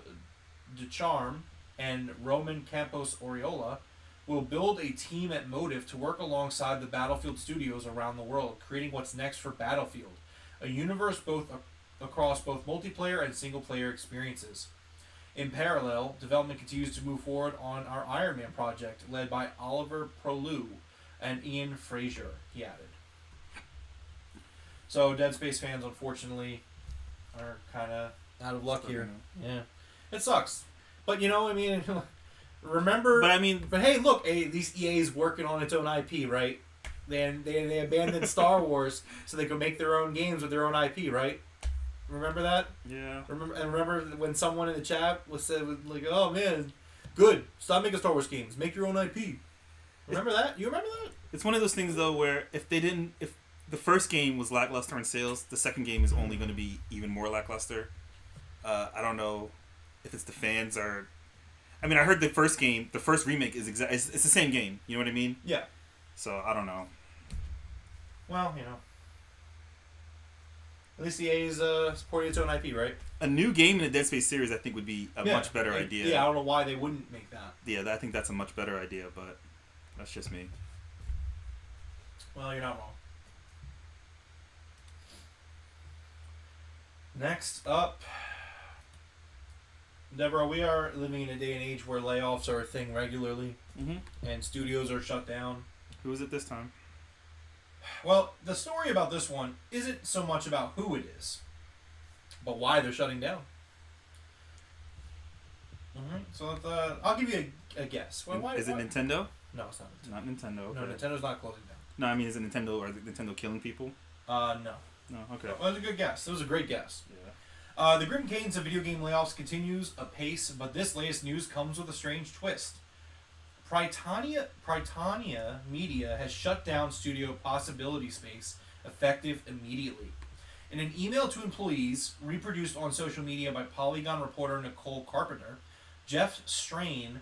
Ducharme and Roman Campos Oriola, will build a team at Motive to work alongside the Battlefield studios around the world, creating what's next for Battlefield, a universe across both multiplayer and single-player experiences. In parallel, development continues to move forward on our Iron Man project, led by Oliver Prolu and Ian Fraser, he added. So Dead Space fans, unfortunately, are kind of out of luck here. Yeah. It sucks. But, I mean, remember... But hey, look, these EA's working on its own IP, right? They abandoned Star Wars so they could make their own games with their own IP, right? Remember that? Yeah. Remember when someone in the chat was said, like, oh man, good, stop making Star Wars games, make your own IP. Remember that? You remember that? It's one of those things though where if the first game was lackluster in sales, the second game is only going to be even more lackluster. I don't know if it's the fans or... I mean, I heard the first remake is it's the same game. You know what I mean? Yeah. So, I don't know. Well, at least EA is supporting its own IP, right? A new game in the Dead Space series, I think, would be a much better idea. Yeah, I don't know why they wouldn't make that. Yeah, I think that's a much better idea, but that's just me. Well, you're not wrong. Next up, Devro, we are living in a day and age where layoffs are a thing regularly, and studios are shut down. Who is it this time? Well, the story about this one isn't so much about who it is, but why they're shutting down. So I'll give you a guess. Is it Nintendo? No, it's not Nintendo. Not Nintendo. Okay. No, Nintendo's not closing down. No, I mean, is it Nintendo or is Nintendo killing people? No. No, okay. Well, that was a good guess. That was a great guess. Yeah. The grim cadence of video game layoffs continues apace, but this latest news comes with a strange twist. Prytania Media has shut down studio Possibility Space, effective immediately. In an email to employees, reproduced on social media by Polygon reporter Nicole Carpenter, Jeff Strain,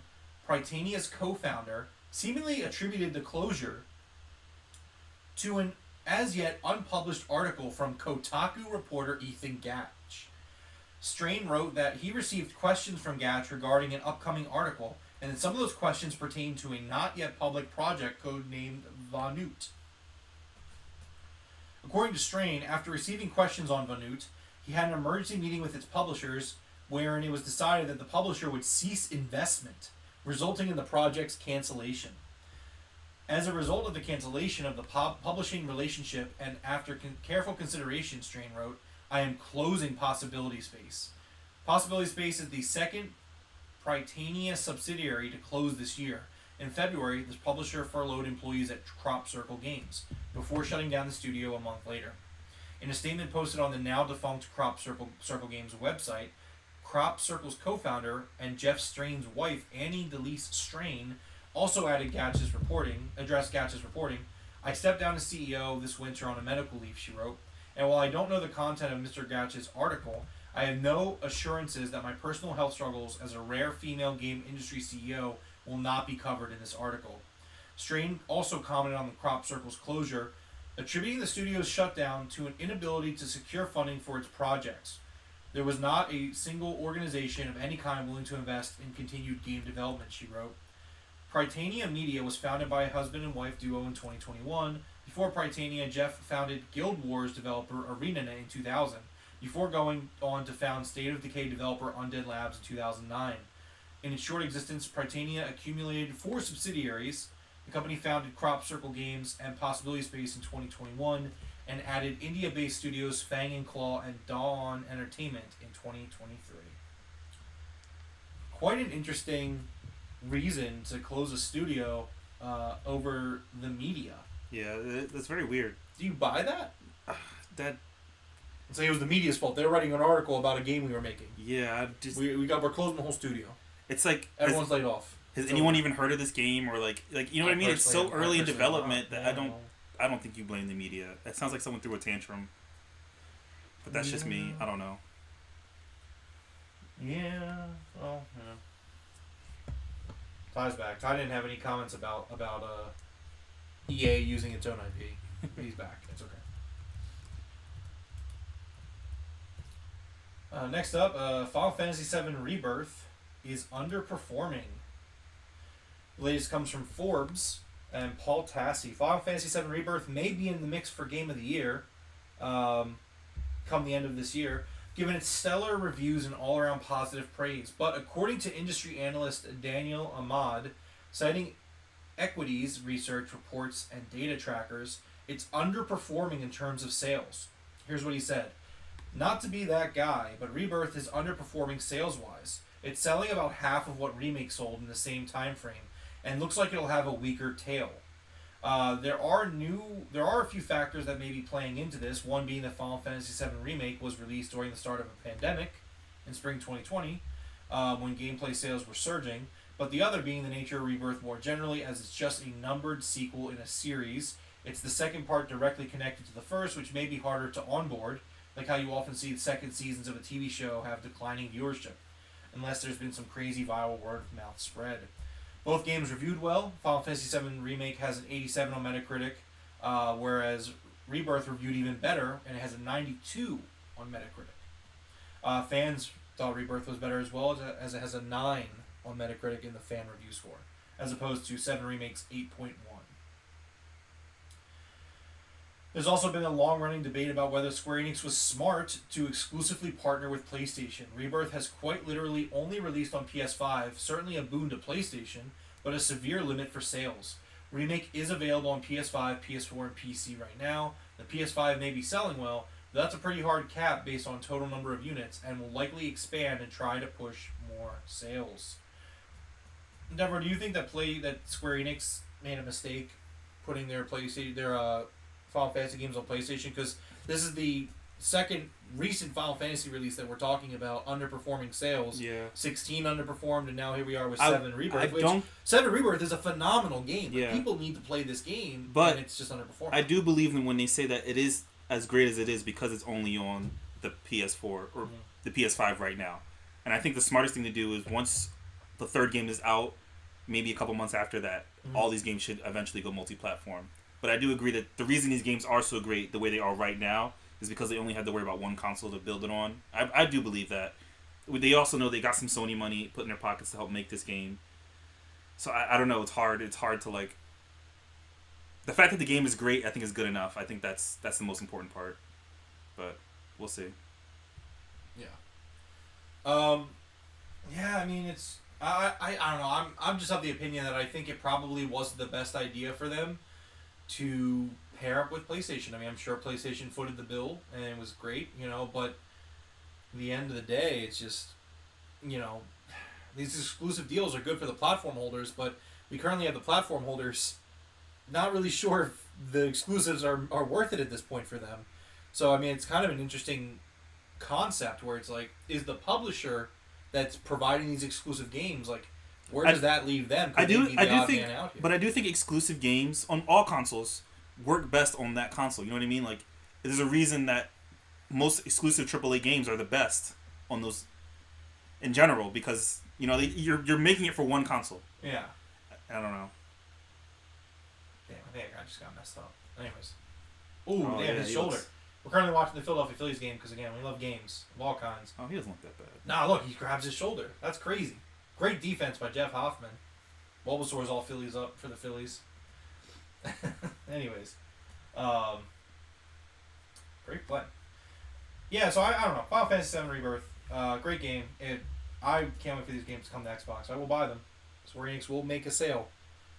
Prytania's co-founder, seemingly attributed the closure to an as-yet unpublished article from Kotaku reporter Ethan Gatch. Strain wrote that he received questions from Gatch regarding an upcoming article, and that some of those questions pertain to a not-yet-public project codenamed Vanut. According to Strain, after receiving questions on Vanut, he had an emergency meeting with its publishers wherein it was decided that the publisher would cease investment, resulting in the project's cancellation. As a result of the cancellation of the publishing relationship and after careful consideration, Strain wrote, I am closing Possibility Space. Possibility Space is the second Prytania subsidiary to close this year. In February, the publisher furloughed employees at Crop Circle Games, before shutting down the studio a month later. In a statement posted on the now-defunct Crop Circle Games website, Crop Circle's co-founder and Jeff Strain's wife, Annie DeLise Strain, also addressed Gatch's reporting. I stepped down as CEO this winter on a medical leave, she wrote, and while I don't know the content of Mr. Gatch's article, I have no assurances that my personal health struggles as a rare female game industry CEO will not be covered in this article. Strain also commented on the Crop Circle's closure, attributing the studio's shutdown to an inability to secure funding for its projects. There was not a single organization of any kind willing to invest in continued game development, she wrote. Prytania Media was founded by a husband and wife duo in 2021. Before Prytania, Jeff founded Guild Wars developer ArenaNet in 2000, before going on to found State of Decay developer Undead Labs in 2009. In its short existence, Prytania accumulated 4 subsidiaries. The company founded Crop Circle Games and Possibility Space in 2021 and added India-based studios Fang and Claw and Dawn Entertainment in 2023. Quite an interesting reason to close a studio over the media. Yeah, that's very weird. Do you buy that? That... It's like it was the media's fault. They were writing an article about a game we were making. Yeah, we're closing the whole studio. It's like everyone's laid off. Has anyone even heard of this game or like you know what I mean? It's so early in development that I don't think you blame the media. That sounds like someone threw a tantrum. But that's just me. I don't know. Yeah. Well, Ty's back. Ty didn't have any comments about EA using its own IP. But he's back. It's okay. Next up, Final Fantasy VII Rebirth is underperforming. The latest comes from Forbes and Paul Tassi. Final Fantasy VII Rebirth may be in the mix for Game of the Year come the end of this year, given its stellar reviews and all-around positive praise. But according to industry analyst Daniel Ahmad, citing Equities research reports and data trackers, it's underperforming in terms of sales. Here's what he said. Not to be that guy, but Rebirth is underperforming sales-wise. It's selling about half of what Remake sold in the same time frame, and looks like it'll have a weaker tail. There are a few factors that may be playing into this, one being that Final Fantasy VII Remake was released during the start of a pandemic in spring 2020, when gameplay sales were surging, but the other being the nature of Rebirth more generally, as it's just a numbered sequel in a series. It's the second part directly connected to the first, which may be harder to onboard, like how you often see the second seasons of a TV show have declining viewership, unless there's been some crazy viral word-of-mouth spread. Both games reviewed well. Final Fantasy VII Remake has an 87 on Metacritic, whereas Rebirth reviewed even better, and it has a 92 on Metacritic. Fans thought Rebirth was better as well, as it has a 9 on Metacritic in the fan review score, as opposed to 7 Remake's 8.1. There's also been a long-running debate about whether Square Enix was smart to exclusively partner with PlayStation. Rebirth has quite literally only released on PS5, certainly a boon to PlayStation, but a severe limit for sales. Remake is available on PS5, PS4, and PC right now. The PS5 may be selling well, but that's a pretty hard cap based on total number of units, and will likely expand and try to push more sales. Devro, do you think that Square Enix made a mistake putting their Final Fantasy games on PlayStation? Because this is the second recent Final Fantasy release that we're talking about underperforming sales. Yeah. 16 underperformed, and now here we are with 7 Rebirth. 7 Rebirth is a phenomenal game. Yeah. People need to play this game, but and it's just underperforming. I do believe them when they say that it is as great as it is because it's only on the PS4 or the PS5 right now. And I think the smartest thing to do is once the third game is out, maybe a couple months after that, all these games should eventually go multi-platform. But I do agree that the reason these games are so great the way they are right now is because they only had to worry about one console to build it on. I do believe that. They also know they got some Sony money put in their pockets to help make this game. So I don't know. It's hard. It's hard to like. The fact that the game is great, I think, is good enough. I think that's the most important part. But we'll see. Yeah. Yeah. I mean, it's. I don't know. I'm just of the opinion that I think it probably wasn't the best idea for them to pair up with PlayStation. I mean, I'm sure PlayStation footed the bill and it was great, but at the end of the day, it's just, these exclusive deals are good for the platform holders, but we currently have the platform holders not really sure if the exclusives are worth it at this point for them. So, I mean, it's kind of an interesting concept where it's like, is the publisher that's providing these exclusive games, like, where does that leave them? I do think exclusive games on all consoles work best on that console. You know what I mean? Like, there's a reason that most exclusive AAA games are the best on those in general because, You know, you're making it for one console. Yeah. I don't know. Damn, I think I just got messed up. Anyways. Ooh, damn, his shoulder. We're currently watching the Philadelphia Phillies game because, again, we love games of all kinds. Oh, he doesn't look that bad. Nah, look, he grabs his shoulder. That's crazy. Great defense by Jeff Hoffman. Bulbasaur's all Phillies up for the Phillies. Anyways. Great play. Yeah, so I don't know. Final Fantasy VII Rebirth. Great game. I can't wait for these games to come to Xbox. I will buy them. Square Enix will make a sale.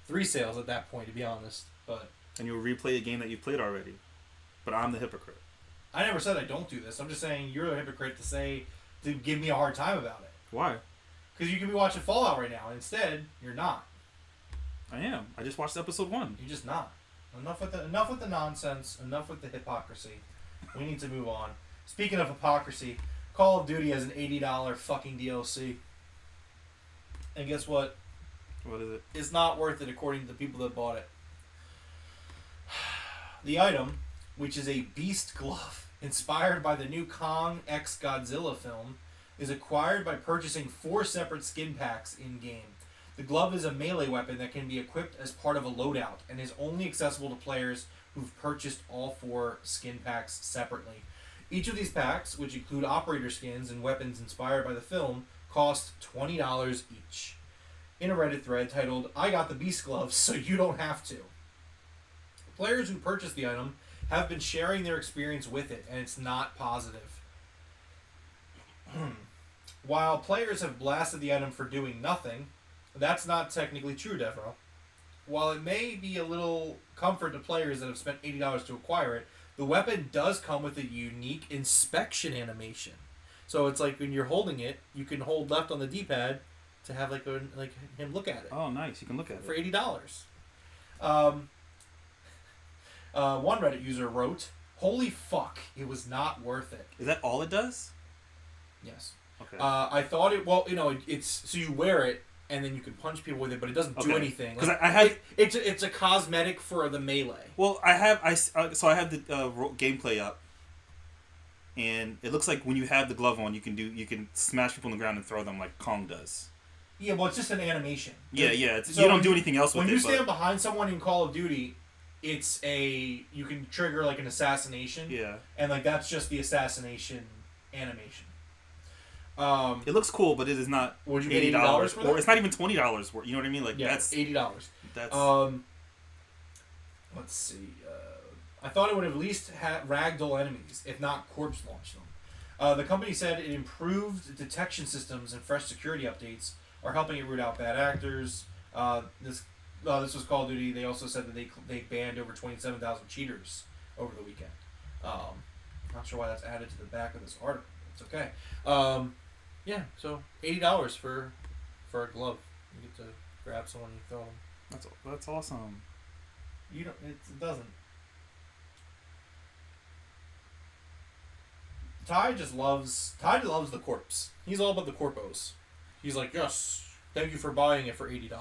3 sales at that point, to be honest. And you'll replay a game that you've played already. But I'm the hypocrite. I never said I don't do this. I'm just saying you're a hypocrite to give me a hard time about it. Why? Because you can be watching Fallout right now. Instead, you're not. I am. I just watched episode 1. You're just not. Enough with the nonsense. Enough with the hypocrisy. We need to move on. Speaking of hypocrisy, Call of Duty has an $80 fucking DLC. And guess what? What is it? It's not worth it according to the people that bought it. The item, which is a beast glove inspired by the new Kong x Godzilla film, is acquired by purchasing 4 separate skin packs in-game. The glove is a melee weapon that can be equipped as part of a loadout and is only accessible to players who've purchased all 4 skin packs separately. Each of these packs, which include operator skins and weapons inspired by the film, cost $20 each. In a Reddit thread titled, "I got the beast gloves so you don't have to." Players who purchase the item have been sharing their experience with it, and it's not positive. While players have blasted the item for doing nothing, that's not technically true, Devro. While it may be a little comfort to players that have spent $80 to acquire it, the weapon does come with a unique inspection animation. So it's like when you're holding it, you can hold left on the D-pad to have like him look at it. Oh, nice! You can look at it for $80. One Reddit user wrote, "Holy fuck, it was not worth it." Is that all it does? Yes. Okay. I thought it. Well, it's so you wear it and then you can punch people with it, but it doesn't do anything. Because I had it's a cosmetic for the melee. Well, I have the gameplay up, and it looks like when you have the glove on, you can smash people on the ground and throw them like Kong does. Yeah, well, it's just an animation. Yeah. So you don't do anything else with it. When you stand behind someone in Call of Duty, you can trigger like an assassination. Yeah. And like that's just the assassination animation. It looks cool, but it is not $80 for that? Or it's not even $20 worth. You know what I mean? Like that's $80. That's let's see. I thought it would at least have ragdoll enemies, if not corpse launch them. The company said it improved detection systems and fresh security updates are helping it root out bad actors. This was Call of Duty. They also said that they banned over 27,000 cheaters over the weekend. Not sure why that's added to the back of this article. It's okay. Yeah, so $80 for a glove. You get to grab someone and throw them. That's awesome. You don't. It doesn't. Ty loves the corpse. He's all about the corpos. He's like, yes, thank you for buying it for $80.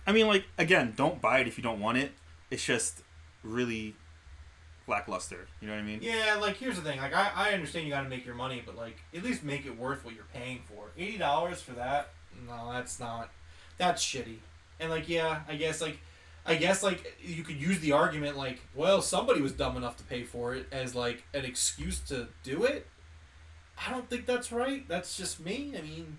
I mean, like, again, don't buy it if you don't want it. It's just really lackluster. You know what I mean? Yeah, like, here's the thing. Like, I understand you gotta make your money, but, like, at least make it worth what you're paying for. $80 for that? No, that's not. That's shitty. And, like, yeah, I guess, you could use the argument, like, well, somebody was dumb enough to pay for it as, like, an excuse to do it. I don't think that's right. That's just me. I mean,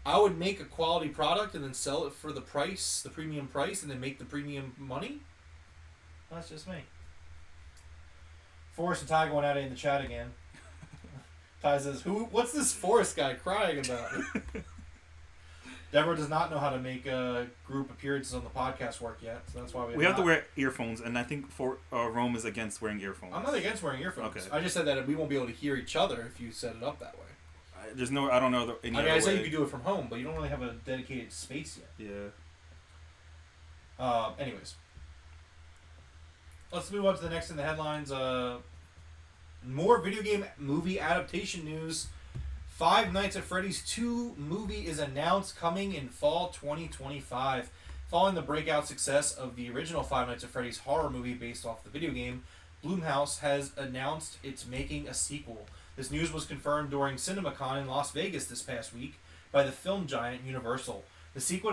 I would make a quality product and then sell it for the premium price, and then make the premium money. That's just me. Forrest and Ty going at it in the chat again. Ty says, what's this Forrest guy crying about? Devro does not know how to make group appearances on the podcast work yet, so that's why we have to wear earphones, and I think Rome is against wearing earphones. I'm not against wearing earphones. Okay. I just said that we won't be able to hear each other if you set it up that way. I don't know any other way. I said you could do it from home, but you don't really have a dedicated space yet. Yeah. Anyways. Let's move on to the next in the headlines. More video game movie adaptation news. Five Nights at Freddy's 2 movie is announced coming in fall 2025. Following the breakout success of the original Five Nights at Freddy's horror movie based off the video game, Blumhouse has announced it's making a sequel. This news was confirmed during CinemaCon in Las Vegas this past week, by the film giant Universal. The sequel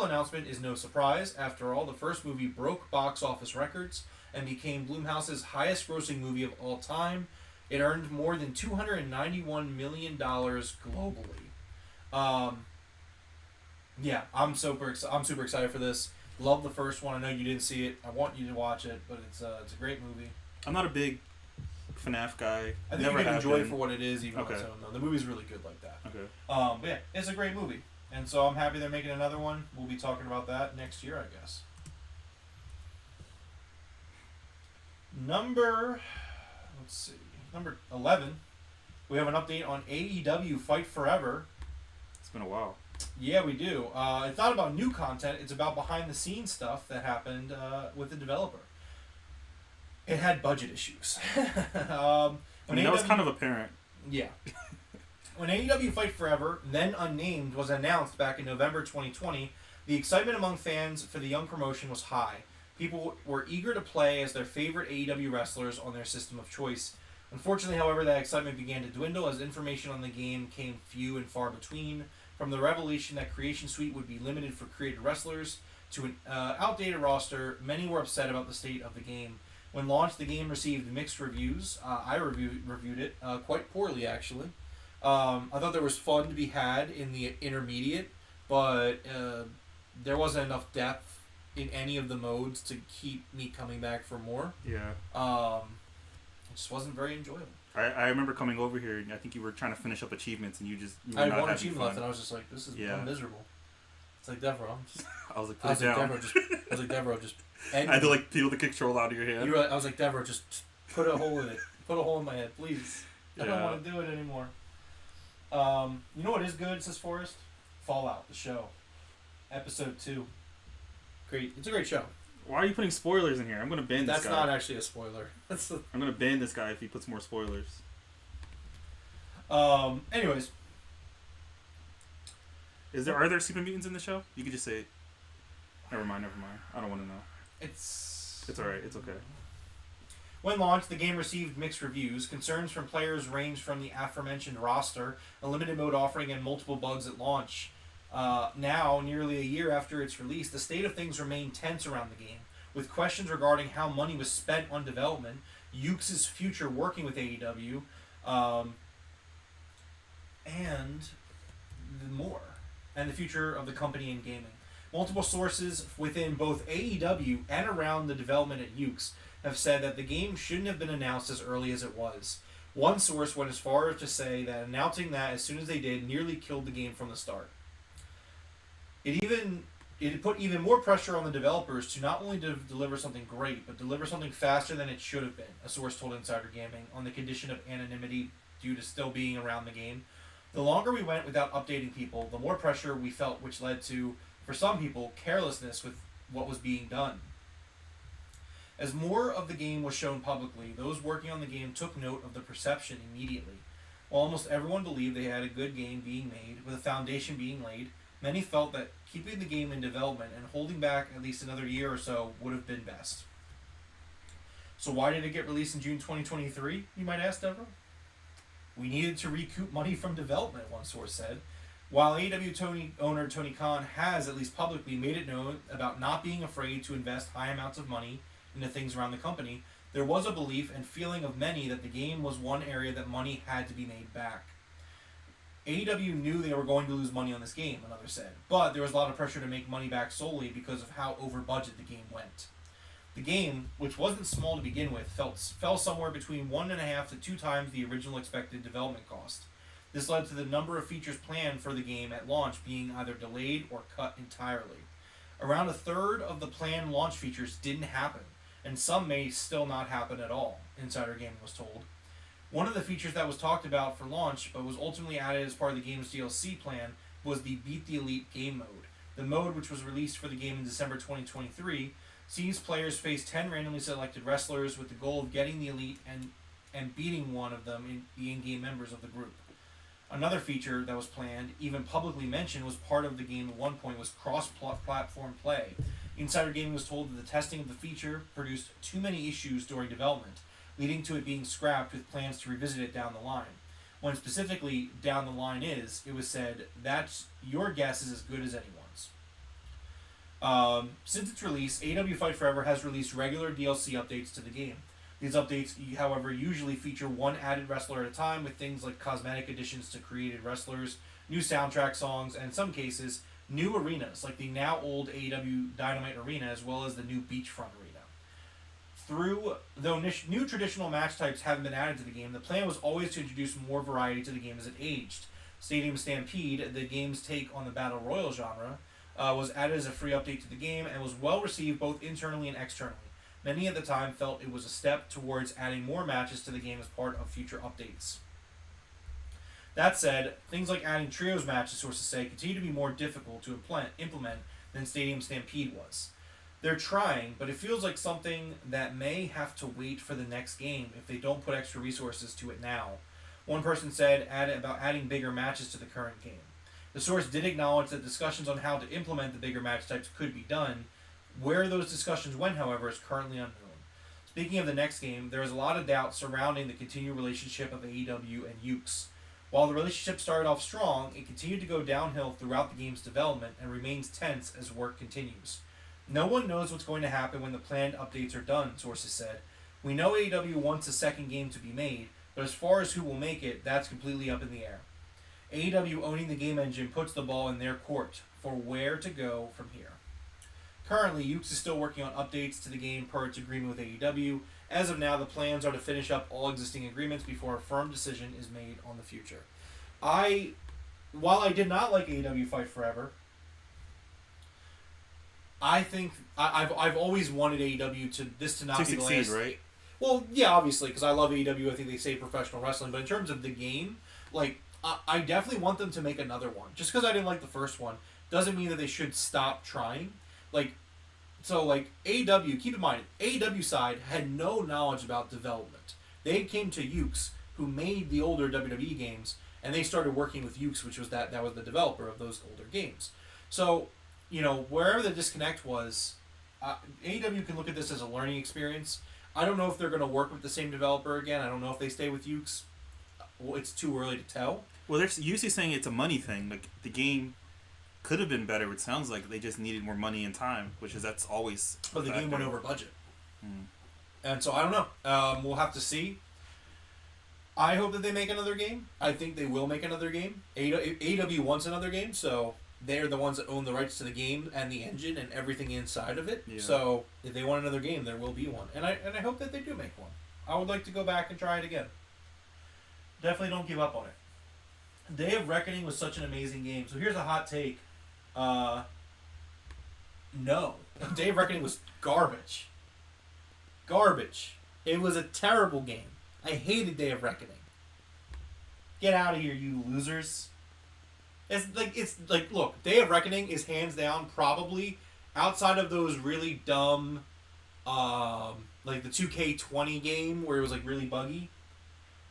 announcement is no surprise. After all, the first movie broke box office records and became Blumhouse's highest-grossing movie of all time. It earned more than $291 million globally. Yeah, I'm super excited for this. Love the first one. I know you didn't see it. I want you to watch it, but it's a great movie. I'm not a big FNAF guy. I think you can enjoy it for what it is, even on its own, though. The movie's really good like that. Okay. But yeah, it's a great movie. And so I'm happy they're making another one. We'll be talking about that next year, I guess. Number 11. We have an update on AEW Fight Forever. It's been a while. Yeah, we do. It's not about new content. It's about behind-the-scenes stuff that happened with the developer. It had budget issues. That was kind of apparent. Yeah. When AEW Fight Forever, then unnamed, was announced back in November 2020, the excitement among fans for the young promotion was high. People were eager to play as their favorite AEW wrestlers on their system of choice. Unfortunately, however, that excitement began to dwindle as information on the game came few and far between. From the revelation that Creation Suite would be limited for created wrestlers to an outdated roster, many were upset about the state of the game. When launched, the game received mixed reviews. I reviewed it quite poorly, actually. I thought there was fun to be had in the intermediate, but there wasn't enough depth in any of the modes to keep me coming back for more. Yeah. It just wasn't very enjoyable. I remember coming over here, and I think you were trying to finish up achievements, and you were I had not one having achievement fun. left, and I was just like, this is I'm miserable. It's like, Devro, I was like, put it down. Devro, just I had to peel the control out of your hand. I was like, Devro, just put a hole in it. Put a hole in my head, please. I don't want to do it anymore. You know what is good, says Forrest? Fallout, the show. Episode 2. Great. It's a great show. Why are you putting spoilers in here? I'm going to ban this guy. That's not actually a spoiler. I'm going to ban this guy if he puts more spoilers. Anyways. Are there super mutants in the show? You could just say it. Never mind. I don't want to know. It's alright. It's okay. When launched, the game received mixed reviews. Concerns from players ranged from the aforementioned roster, a limited mode offering, and multiple bugs at launch. Now, nearly a year after its release, the state of things remained tense around the game, with questions regarding how money was spent on development, Yuke's future working with AEW, and more, and the future of the company in gaming. Multiple sources within both AEW and around the development at Yuke's have said that the game shouldn't have been announced as early as it was. One source went as far as to say that announcing that as soon as they did nearly killed the game from the start. It put even more pressure on the developers to not only deliver something great, but deliver something faster than it should have been, a source told Insider Gaming, on the condition of anonymity due to still being around the game. The longer we went without updating people, the more pressure we felt, which led to, for some people, carelessness with what was being done. As more of the game was shown publicly, those working on the game took note of the perception immediately. While almost everyone believed they had a good game being made, with a foundation being laid, many felt that keeping the game in development and holding back at least another year or so would have been best. So why did it get released in June 2023, you might ask, Devro? We needed to recoup money from development, one source said. While AEW owner Tony Khan has, at least publicly, made it known about not being afraid to invest high amounts of money into things around the company, there was a belief and feeling of many that the game was one area that money had to be made back. AEW knew they were going to lose money on this game, another said, but there was a lot of pressure to make money back solely because of how over budget the game went. The game, which wasn't small to begin with, fell somewhere between 1.5 to 2 times the original expected development cost. This led to the number of features planned for the game at launch being either delayed or cut entirely. Around a third of the planned launch features didn't happen, and some may still not happen at all, Insider Gaming was told. One of the features that was talked about for launch, but was ultimately added as part of the game's DLC plan, was the Beat the Elite game mode. The mode, which was released for the game in December 2023, sees players face 10 randomly selected wrestlers with the goal of getting the Elite and beating one of them in the in-game members of the group. Another feature that was planned, even publicly mentioned, was part of the game at one point, was cross-platform play. Insider Gaming was told that the testing of the feature produced too many issues during development, leading to it being scrapped with plans to revisit it down the line. when specifically down the line it was said, "That's your guess is as good as anyone's." Since its release, AEW Fight Forever has released regular DLC updates to the game. These updates, however, usually feature one added wrestler at a time, with things like cosmetic additions to created wrestlers, new soundtrack songs, and in some cases, new arenas, like the now old AEW Dynamite Arena, as well as the new Beachfront Arena. Though new traditional match types haven't been added to the game, the plan was always to introduce more variety to the game as it aged. Stadium Stampede, the game's take on the Battle Royal genre, was added as a free update to the game and was well received both internally and externally. Many at the time felt it was a step towards adding more matches to the game as part of future updates. That said, things like adding trios matches, sources say, continue to be more difficult to implement than Stadium Stampede was. They're trying, but it feels like something that may have to wait for the next game if they don't put extra resources to it now. One person said about adding bigger matches to the current game. The source did acknowledge that discussions on how to implement the bigger match types could be done. Where those discussions went, however, is currently unknown. Speaking of the next game, there is a lot of doubt surrounding the continued relationship of AEW and Yuke's. While the relationship started off strong, it continued to go downhill throughout the game's development and remains tense as work continues. No one knows what's going to happen when the planned updates are done, sources said. We know AEW wants a second game to be made, but as far as who will make it, that's completely up in the air. AEW owning the game engine puts the ball in their court for where to go from here. Currently, Yuke's is still working on updates to the game per its agreement with AEW. As of now, the plans are to finish up all existing agreements before a firm decision is made on the future. While I did not like AEW Fight Forever, I think I've always wanted AEW to not be the last. Right? Well, yeah, obviously, because I love AEW. I think they save professional wrestling. But in terms of the game, like, I definitely want them to make another one. Just because I didn't like the first one doesn't mean that they should stop trying. AEW, keep in mind, AEW side had no knowledge about development. They came to Yuke's, who made the older WWE games, and they started working with Yuke's, which was that was the developer of those older games. So, wherever the disconnect was, AEW can look at this as a learning experience. I don't know if they're going to work with the same developer again. I don't know if they stay with Yuke's. Well, it's too early to tell. Well, they're usually saying it's a money thing. Like, the game could have been better. It sounds like they just needed more money and time, that's always. But the game went over budget. And so I don't know. We'll have to see. I hope that they make another game. I think they will make another game. AEW wants another game, so they're the ones that own the rights to the game and the engine and everything inside of it. Yeah. So if they want another game, there will be one. And I hope that they do make one. I would like to go back and try it again. Definitely don't give up on it. Day of Reckoning was such an amazing game. So here's a hot take. No. Day of Reckoning was garbage. Garbage. It was a terrible game. I hated Day of Reckoning. Get out of here, you losers. It's like look, Day of Reckoning is hands down probably outside of those really dumb like the 2K20 game where it was like really buggy.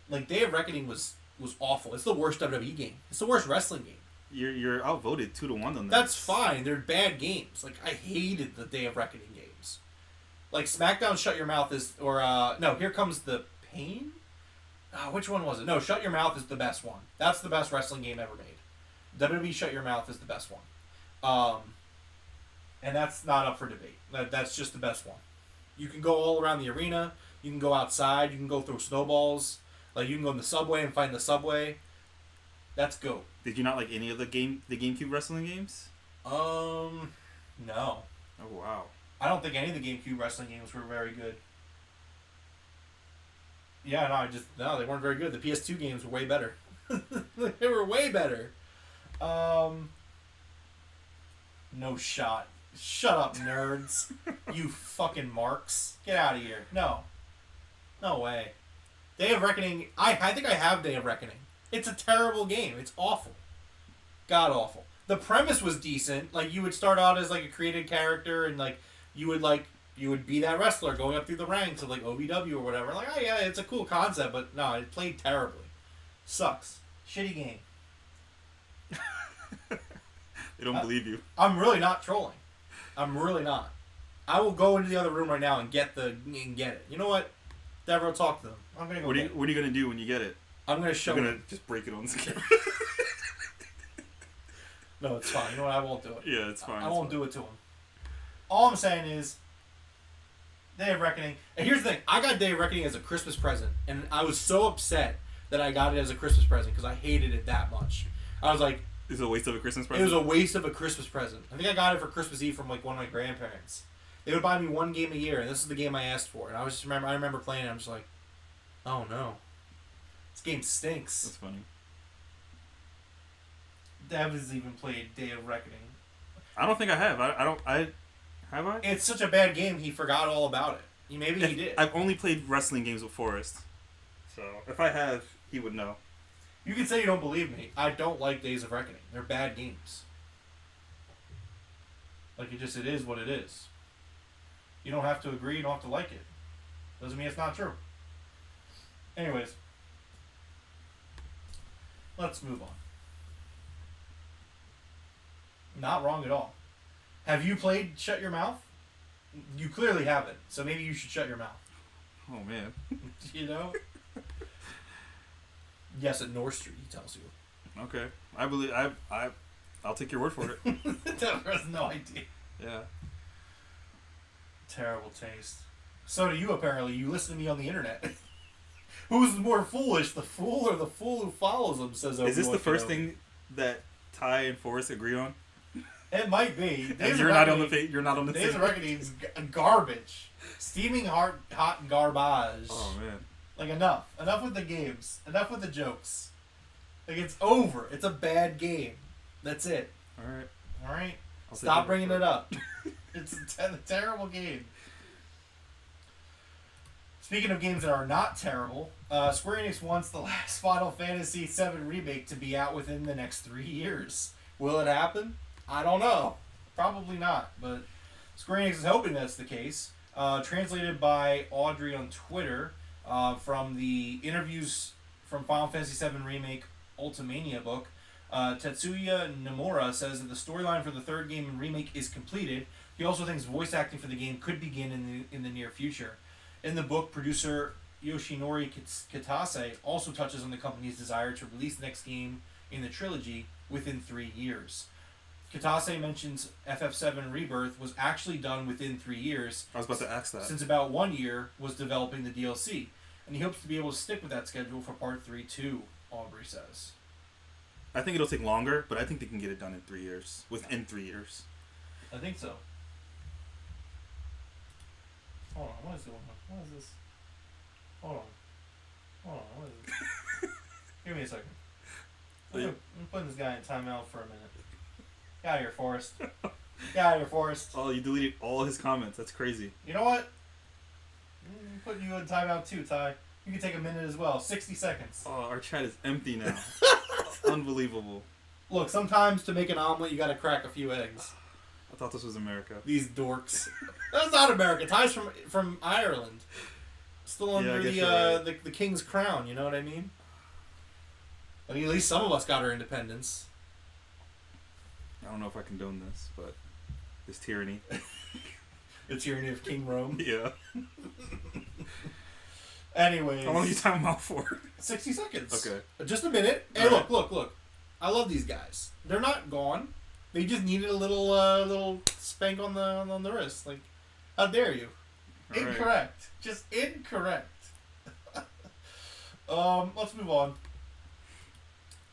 Like Day of Reckoning was awful. It's the worst WWE game. It's the worst wrestling game. You're outvoted 2-1 on that. That's fine. They're bad games. Like I hated the Day of Reckoning games. Like SmackDown Shut Your Mouth is Here Comes the Pain? Which one was it? No, Shut Your Mouth is the best one. That's the best wrestling game ever made. WWE Shut Your Mouth is the best one. And that's not up for debate. That's just the best one. You can go all around the arena. You can go outside. You can go throw snowballs. Like you can go in the subway and find the subway. That's GOAT. Did you not like any of the GameCube wrestling games? No. Oh wow. I don't think any of the GameCube wrestling games were very good. Yeah, no, they weren't very good. The PS2 games were way better. They were way better. No shot. Shut up, nerds. You fucking marks. Get out of here. No. No way. Day of Reckoning, I think I have Day of Reckoning. It's a terrible game. It's awful. God awful. The premise was decent. Like, you would start out as, like, a created character, and, like, you would be that wrestler going up through the ranks of, like, OVW or whatever. Like, oh, yeah, it's a cool concept, but no, it played terribly. Sucks. Shitty game. They don't believe you. I'm really not trolling. I'm really not. I will go into the other room right now and get it. You know what? Devro, talk to them. I'm gonna go. What are you gonna do when you get it? I'm gonna show. I'm gonna just break it on the camera. No, it's fine. You know what? I won't do it. Yeah, it's fine. I won't do it to him. All I'm saying is, Day of Reckoning. And here's the thing: I got Day of Reckoning as a Christmas present, and I was so upset that I got it as a Christmas present because I hated it that much. I was like, "Is it a waste of a Christmas present?" It was a waste of a Christmas present. I think I got it for Christmas Eve from like one of my grandparents. They would buy me one game a year, and this is the game I asked for. And I remember playing it. I'm just like, oh no, this game stinks. That's funny. Dev has even played Day of Reckoning. I don't think I have. I have I? It's such a bad game. He forgot all about it. Maybe he did. I've only played wrestling games with Forrest, so if I have, he would know. You can say you don't believe me. I don't like Days of Reckoning. They're bad games. Like it is what it is. You don't have to agree. You don't have to like it. Doesn't mean it's not true. Anyways, let's move on. Not wrong at all. Have you played Shut Your Mouth? You clearly haven't, so maybe you should shut your mouth. Oh man. You know? Yes, at North Street, he tells you. Okay. I believe I'll take your word for it. That has no idea. Yeah. Terrible taste. So do you, apparently. You listen to me on the internet. Who's more foolish, the fool or the fool who follows him, says Is this the first thing that Ty and Forrest agree on? It might be. You're not on the Days of Reckoning's garbage. Steaming hot garbage. Oh man. Like enough with the games, enough with the jokes. Like it's over. It's a bad game. That's it. All right. Stop bringing it up. It's a terrible game. Speaking of games that are not terrible, Square Enix wants the last Final Fantasy VII Remake to be out within the next 3 years. Will it happen? I don't know. Probably not, but Square Enix is hoping that's the case. Translated by Audrey on Twitter from the interviews from Final Fantasy VII Remake Ultimania book, Tetsuya Nomura says that the storyline for the third game and remake is completed. He also thinks voice acting for the game could begin in the near future. In the book, producer Yoshinori Kitase also touches on the company's desire to release the next game in the trilogy within 3 years. Kitase mentions FF7 Rebirth was actually done within 3 years. I was about to ask that. Since about 1 year was developing the DLC. And he hopes to be able to stick with that schedule for Part 3 too, Aubrey says. I think it'll take longer, but I think they can get it done in 3 years. Within 3 years. I think so. Hold on, what is going on? What is this? Hold on, what is this? Give me a second. I'm putting this guy in timeout for a minute. Get out of here, Forrest. Get out of here, Forrest. Oh, you deleted all his comments. That's crazy. You know what? I'm putting you in timeout too, Ty. You can take a minute as well. 60 seconds. Oh, our chat is empty now. Unbelievable. Look, sometimes to make an omelet, you gotta crack a few eggs. I thought this was America. These dorks. That's not America. Ty's from Ireland. Still under the king's crown, you know what I mean? I mean, at least some of us got our independence. I don't know if I condone this, but it's tyranny. The tyranny of King Rome. Yeah. Anyways. How long are you talking about for? 60 seconds. Okay. Just a minute. Hey, right. Look. I love these guys. They're not gone. They just needed a little spank on the wrist. Like, how dare you? All incorrect. Right. Just incorrect. Let's move on.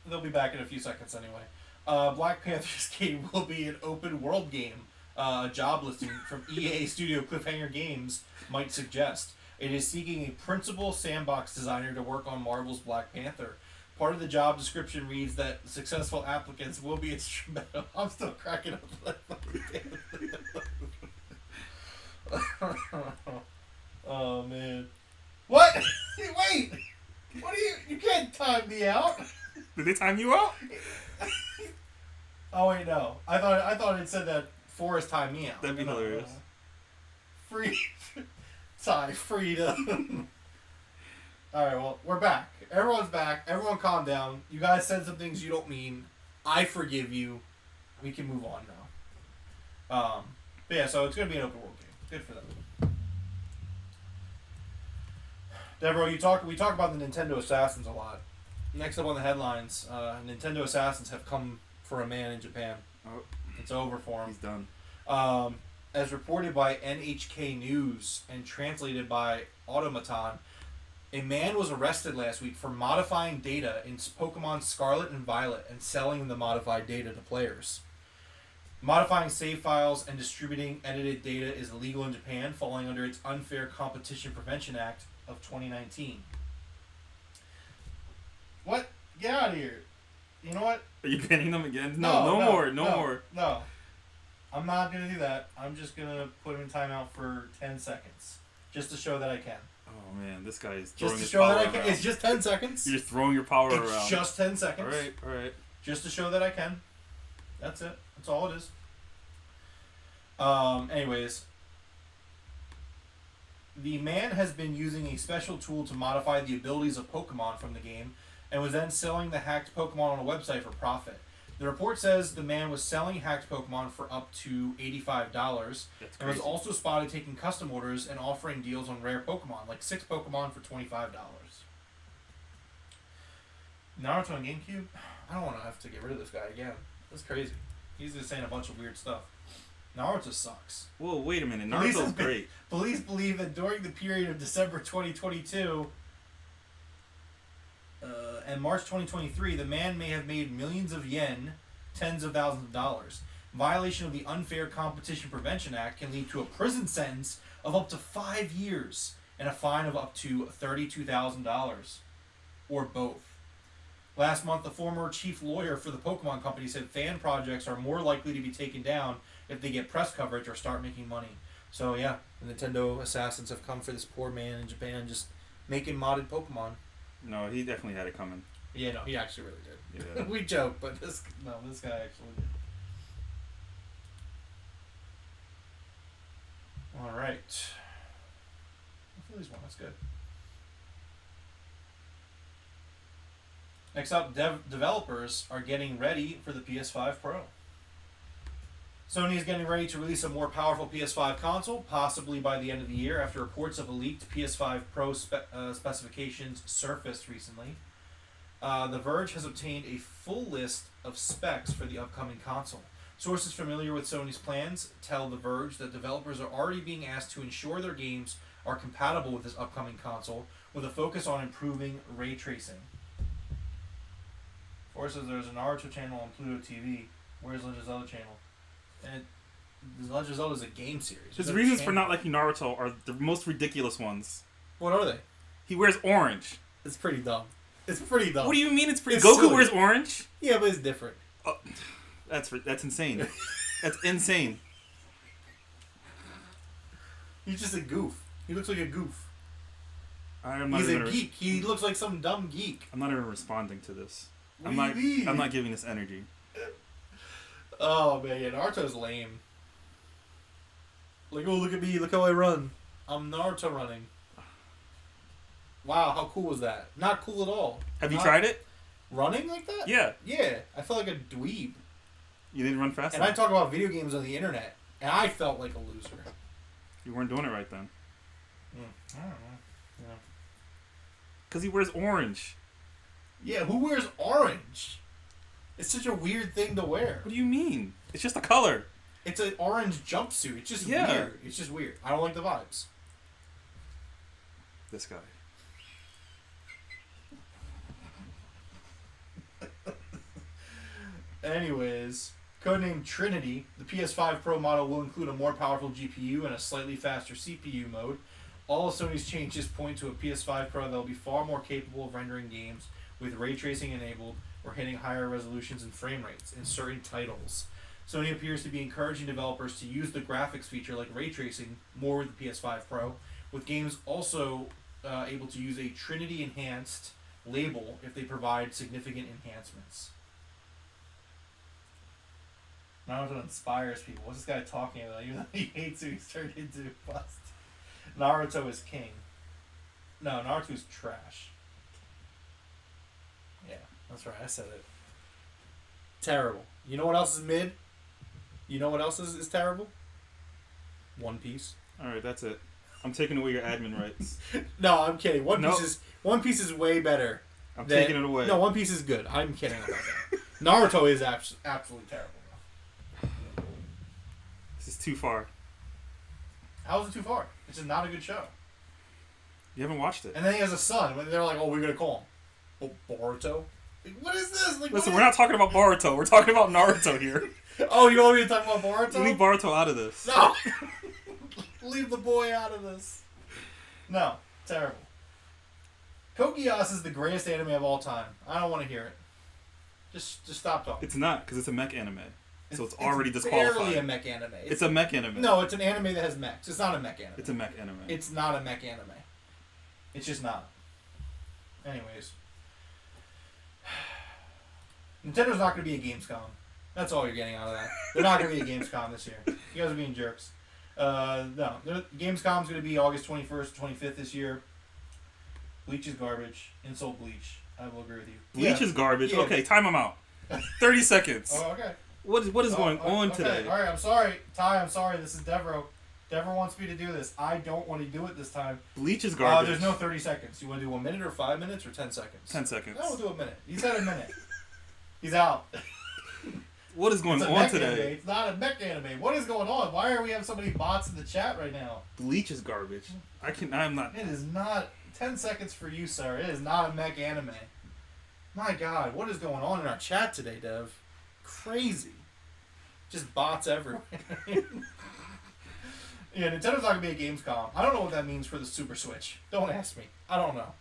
They'll be back in a few seconds anyway. Black Panther's game will be an open world game. A job listing from EA Studio Cliffhanger Games might suggest. It is seeking a principal sandbox designer to work on Marvel's Black Panther. Part of the job description reads that successful applicants will be instrumental. I'm still cracking up. Oh man. What? Wait! What are you can't time me out. Did they time you out? Oh wait, no. I thought it said that Forrest timed me out. That'd be hilarious. Free freedom. Alright, well, we're back. Everyone's back. Everyone calm down. You guys said some things you don't mean. I forgive you. We can move on now. But yeah, so it's gonna be an open world game. Good for them. Devro, we talk about the Nintendo Assassins a lot. Next up on the headlines, Nintendo assassins have come for a man in Japan. Oh, it's over for him. He's done. As reported by NHK News and translated by Automaton, a man was arrested last week for modifying data in Pokemon Scarlet and Violet and selling the modified data to players. Modifying save files and distributing edited data is illegal in Japan, falling under its Unfair Competition Prevention Act of 2019. What? Get out of here. You know what? Are you banning them again? No more. No. I'm not going to do that. I'm just going to put him in timeout for 10 seconds. Just to show that I can. Oh, man. This guy is throwing his Just power to show that I can. around. It's just 10 seconds. You're just throwing your power around. It's just 10 seconds. All right. Just to show that I can. That's it. That's all it is. Anyways. The man has been using a special tool to modify the abilities of Pokemon from the game and was then selling the hacked Pokemon on a website for profit. The report says the man was selling hacked Pokemon for up to $85 and was also spotted taking custom orders and offering deals on rare Pokemon, like 6 Pokemon for $25. Naruto on GameCube? I don't want to have to get rid of this guy again. That's crazy. He's just saying a bunch of weird stuff. Naruto sucks. Whoa, wait a minute. Naruto's great. Police believe that during the period of December 2022 and March 2023, the man may have made millions of yen, tens of thousands of dollars. Violation of the Unfair Competition Prevention Act can lead to a prison sentence of up to 5 years and a fine of up to $32,000, or both. Last month, the former chief lawyer for the Pokemon company said fan projects are more likely to be taken down if they get press coverage or start making money. So yeah, the Nintendo assassins have come for this poor man in Japan just making modded Pokemon. No, he definitely had it coming. Yeah, no, he actually really did. Yeah. We joke, but this guy actually did. All right. Phillies one, that's good. Next up, developers are getting ready for the PS5 Pro. Sony is getting ready to release a more powerful PS5 console, possibly by the end of the year, after reports of a leaked PS5 Pro specifications surfaced recently. The Verge has obtained a full list of specs for the upcoming console. Sources familiar with Sony's plans tell The Verge that developers are already being asked to ensure their games are compatible with this upcoming console, with a focus on improving ray tracing. Or says there's a Naruto channel on Pluto TV. Where's Legend of Zelda channel? And Legend of Zelda is a game series. His reasons for not liking Naruto are the most ridiculous ones. What are they? He wears orange. It's pretty dumb. It's pretty dumb. What do you mean it's pretty? It's Goku silly. wears orange? Yeah, but it's different. Oh, that's insane. That's insane. He's just a goof. He looks like a goof. He's a geek. He looks like some dumb geek. I'm not even responding to this. What I'm do not. you mean? I'm not giving this energy. Oh man, yeah, Naruto's lame. Like, oh look at me, look how I run. I'm Naruto running. Wow, how cool was that? Not cool at all. Have you tried it? Running like that? Yeah. Yeah, I felt like a dweeb. You didn't run fast And enough? I talk about video games on the internet, and I felt like a loser. You weren't doing it right then. I don't know. Yeah. Because he wears orange. Yeah, who wears orange? It's such a weird thing to wear. What do you mean? It's just a color. It's an orange jumpsuit. It's just weird. It's just weird. I don't like the vibes. This guy. Anyways, codenamed Trinity, the PS5 Pro model will include a more powerful GPU and a slightly faster CPU mode. All of Sony's changes point to a PS5 Pro that will be far more capable of rendering games with ray tracing enabled or hitting higher resolutions and frame rates in certain titles. Sony appears to be encouraging developers to use the graphics feature like ray tracing more with the PS5 Pro, with games also able to use a Trinity Enhanced label if they provide significant enhancements. Naruto inspires people. What's this guy talking about? Even though he hates who he's turned into a bust. Naruto is king. No, Naruto is trash. Yeah, that's right. I said it. Terrible. You know what else is mid? You know what else is terrible? One Piece. Alright, that's it. I'm taking away your admin rights. No, I'm kidding. One Piece is way better I'm taking it away. No, One Piece is good. I'm kidding about that. Naruto is absolutely terrible. This is too far. How is it too far? It's just not a good show. You haven't watched it. And then he has a son. They're like, oh, we're going to call him Boruto? Like, what is this? Like, listen, we're not talking about Boruto. We're talking about Naruto here. Oh, you want me to talk about Boruto? Leave Boruto out of this. No. Leave the boy out of this. No. Terrible. Code Geass is the greatest anime of all time. I don't want to hear it. Just stop talking. It's not, because it's a mech anime. So it's already disqualified. It's barely a mech anime. It's a mech anime. No, it's an anime that has mechs. It's not a mech anime. It's a mech anime. It's not a mech anime. It's just not. Anyways. Nintendo's not going to be a Gamescom. That's all you're getting out of that. They're not going to be a Gamescom this year. You guys are being jerks. No. Gamescom's going to be August 21st, 25th this year. Bleach is garbage. Insult Bleach. I will agree with you. Bleach is garbage. Yeah. Okay, time them out. 30 seconds. Oh, okay. What is going on today? All right, I'm sorry. Ty, I'm sorry. This is Devro. Devro wants me to do this. I don't want to do it this time. Bleach is garbage. There's no 30 seconds. You want to do 1 minute or 5 minutes or 10 seconds? 10 seconds. No, we'll do a minute. He said a minute. He's out. What is going on today? Anime. It's not a mech anime. What is going on? Why are we having so many bots in the chat right now? Bleach is garbage. I'm not. It is not. 10 seconds for you, sir. It is not a mech anime. My God, what is going on in our chat today, Dev? Crazy. Just bots everywhere. Yeah, Nintendo's not going to be a Gamescom. I don't know what that means for the Super Switch. Don't ask me. I don't know.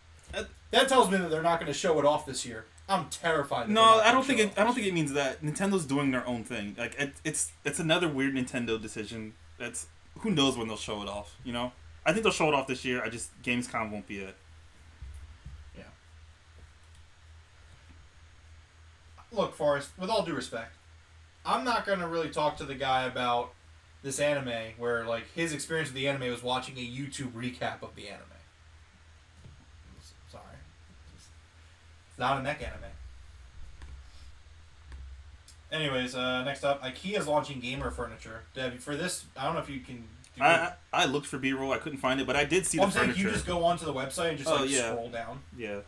That tells me that they're not going to show it off this year. I'm terrified. No, I don't think it means that. Nintendo's doing their own thing. Like it's another weird Nintendo decision. That's who knows when they'll show it off. You know, I think they'll show it off this year. Gamescom won't be it. Yeah. Look, Forrest. With all due respect, I'm not going to really talk to the guy about this anime where like his experience with the anime was watching a YouTube recap of the anime. Sorry. It's not a mech anime. Anyways, next up, IKEA's launching gamer furniture. Deb, for this, I don't know if you can do it. I looked for B-roll. I couldn't find it, but I did see the furniture. I'm saying, you just go onto the website and just scroll down. Yeah.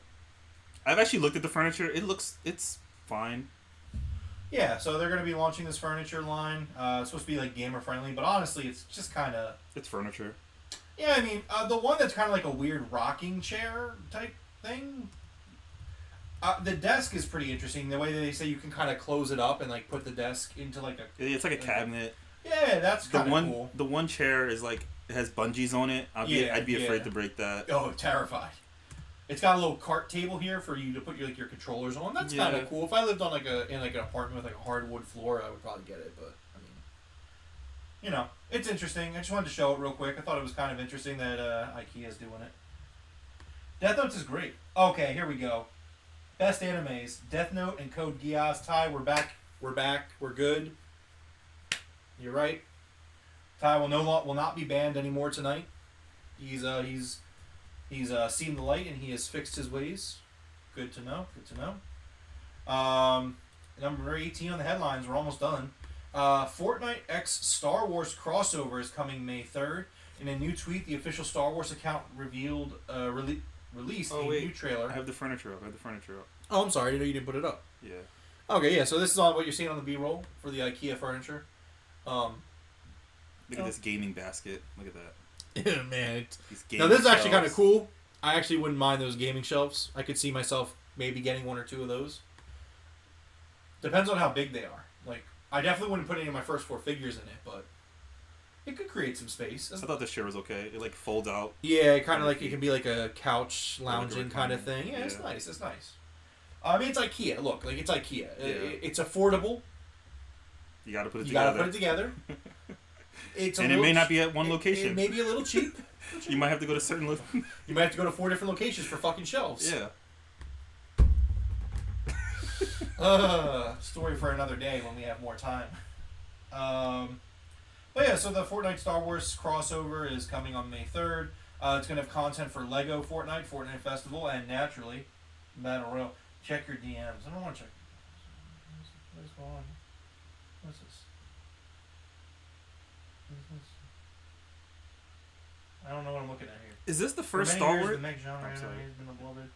I've actually looked at the furniture. It's fine. Yeah, so they're going to be launching this furniture line. It's supposed to be like gamer friendly, but honestly, it's just kind of... It's furniture. Yeah, I mean, the one that's kind of like a weird rocking chair type thing. The desk is pretty interesting. The way that they say you can kind of close it up and like put the desk into like a... It's like a cabinet. Yeah, that's kind of cool. The one chair is like, it has bungees on it. I'd be afraid to break that. Oh, terrified. It's got a little cart table here for you to put your controllers on. That's kind of cool. If I lived on in an apartment with like a hardwood floor, I would probably get it. But I mean, you know, it's interesting. I just wanted to show it real quick. I thought it was kind of interesting that IKEA's doing it. Death Note is great. Okay, here we go. Best animes: Death Note and Code Geass. Ty, we're back. We're good. You're right. Ty will not be banned anymore tonight. He's seen the light and he has fixed his ways. Good to know. Number 18 on the headlines. We're almost done. Fortnite X Star Wars crossover is coming May 3rd. In a new tweet, the official Star Wars account released new trailer. I have the furniture up. Oh, I'm sorry. I didn't know you didn't put it up. Yeah. Okay, yeah. So this is on what you're seeing on the B-roll for the IKEA furniture. Look at this gaming basket. Look at that. Yeah, man. Now this is actually kind of cool. I actually wouldn't mind those gaming shelves. I could see myself maybe getting one or two of those. Depends on how big they are. Like, I definitely wouldn't put any of my first 4 figures in it, but it could create some space. I thought the chair was okay. It like folds out. Yeah, kind of like it can be like a couch lounging kind of thing. Yeah, it's nice. It's nice. I mean, it's IKEA. Look, like it's IKEA. Yeah. It's affordable. You got to put it together. It may not be at one location. It may be a little cheap. You might have to go to certain... You might have to go to 4 different locations for fucking shelves. Yeah. Story for another day when we have more time. But yeah, so the Fortnite Star Wars crossover is coming on May 3rd. It's going to have content for Lego Fortnite Festival, and naturally, Battle Royale. Check your DMs. I don't want to check your DMs. What is going on? What's this? I don't know what I'm looking at here. Is this the first Star Wars? The mech genre has been beloved.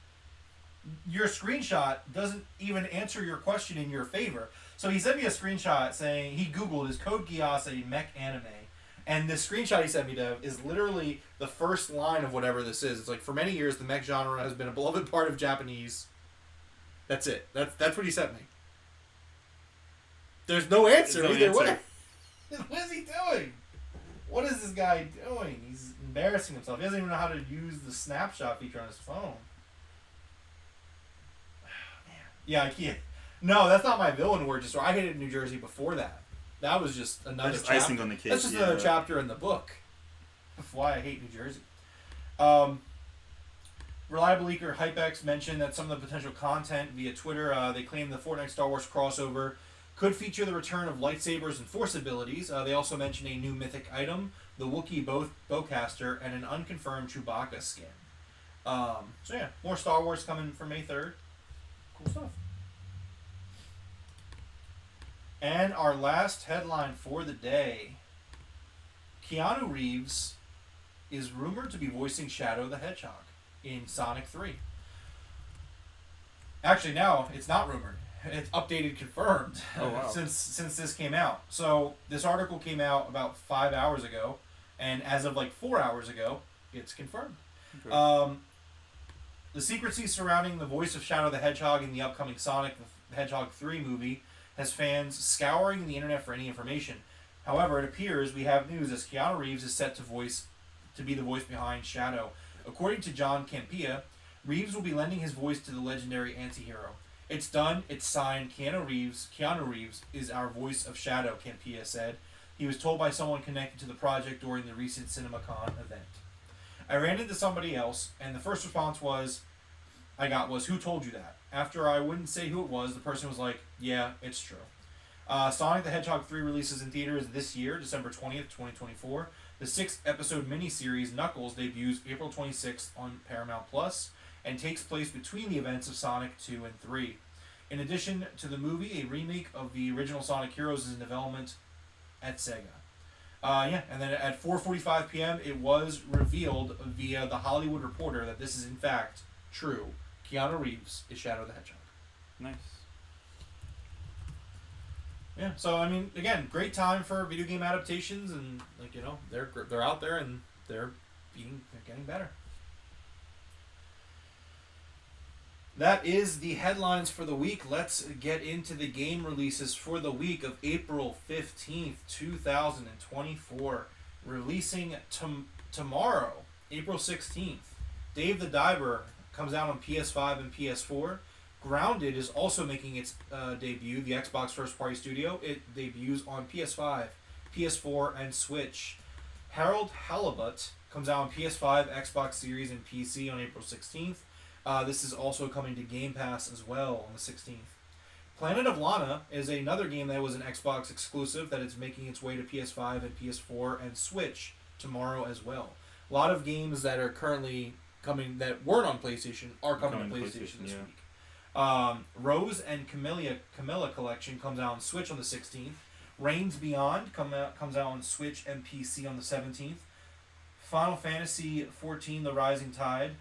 your screenshot doesn't even answer your question in your favor. So he sent me a screenshot saying he Googled, is Code Geass a mech anime? And the screenshot he sent me, Dev, is literally the first line of whatever this is. It's like, for many years, the mech genre has been a beloved part of Japanese. That's it. That's what he sent me. There's no answer either way. What is he doing? What is this guy doing? He's embarrassing himself. He doesn't even know how to use the snapshot feature on his phone. Yeah, I can't. No, that's not my villain word. Just I hated New Jersey before that. That was just another that's chapter. icing on the cake. That's just another chapter in the book. That's why I hate New Jersey. Reliable leaker HypeX mentioned that some of the potential content via Twitter, they claim the Fortnite Star Wars crossover could feature the return of lightsabers and force abilities. They also mentioned a new mythic item, the Wookiee bowcaster, and an unconfirmed Chewbacca skin. So yeah, more Star Wars coming for May 3rd. Cool stuff. And our last headline for the day. Keanu Reeves is rumored to be voicing Shadow the Hedgehog in Sonic 3. Actually, no, it's not rumored. It's updated, confirmed. Oh, wow. since this came out. So this article came out about 5 hours ago, and as of like 4 hours ago, it's confirmed. Okay. The secrecy surrounding the voice of Shadow the Hedgehog in the upcoming Sonic the Hedgehog 3 movie has fans scouring the internet for any information. However, it appears we have news as Keanu Reeves is set to be the voice behind Shadow. According to John Campea, Reeves will be lending his voice to the legendary anti-hero. It's done. It's signed. Keanu Reeves is our voice of Shadow, Campea said. He was told by someone connected to the project during the recent CinemaCon event. I ran into somebody else, and the first response I got was, "Who told you that?" After I wouldn't say who it was, the person was like, "Yeah, it's true." Sonic the Hedgehog 3 releases in theaters this year, December 20th, 2024. The 6-episode miniseries Knuckles debuts April 26th on Paramount Plus and takes place between the events of Sonic 2 and 3. In addition to the movie, a remake of the original Sonic Heroes is in development at Sega. And then at 4:45 p.m., it was revealed via The Hollywood Reporter that this is in fact true. Keanu Reeves is Shadow the Hedgehog. Nice. Yeah, so I mean, again, great time for video game adaptations, and they're out there and they're getting better. That is the headlines for the week. Let's get into the game releases for the week of April 15th, 2024. Releasing tomorrow, April 16th. Dave the Diver comes out on PS5 and PS4. Grounded is also making its debut, the Xbox first-party studio. It debuts on PS5, PS4, and Switch. Harold Halibut comes out on PS5, Xbox Series, and PC on April 16th. This is also coming to Game Pass as well on the 16th. Planet of Lana is another game that was an Xbox exclusive that is making its way to PS5 and PS4 and Switch tomorrow as well. A lot of games that are currently coming that weren't on PlayStation are coming to PlayStation this week. Rose and Camilla Collection comes out on Switch on the 16th. Reigns Beyond comes out on Switch and PC on the 17th. Final Fantasy 14 The Rising Tide,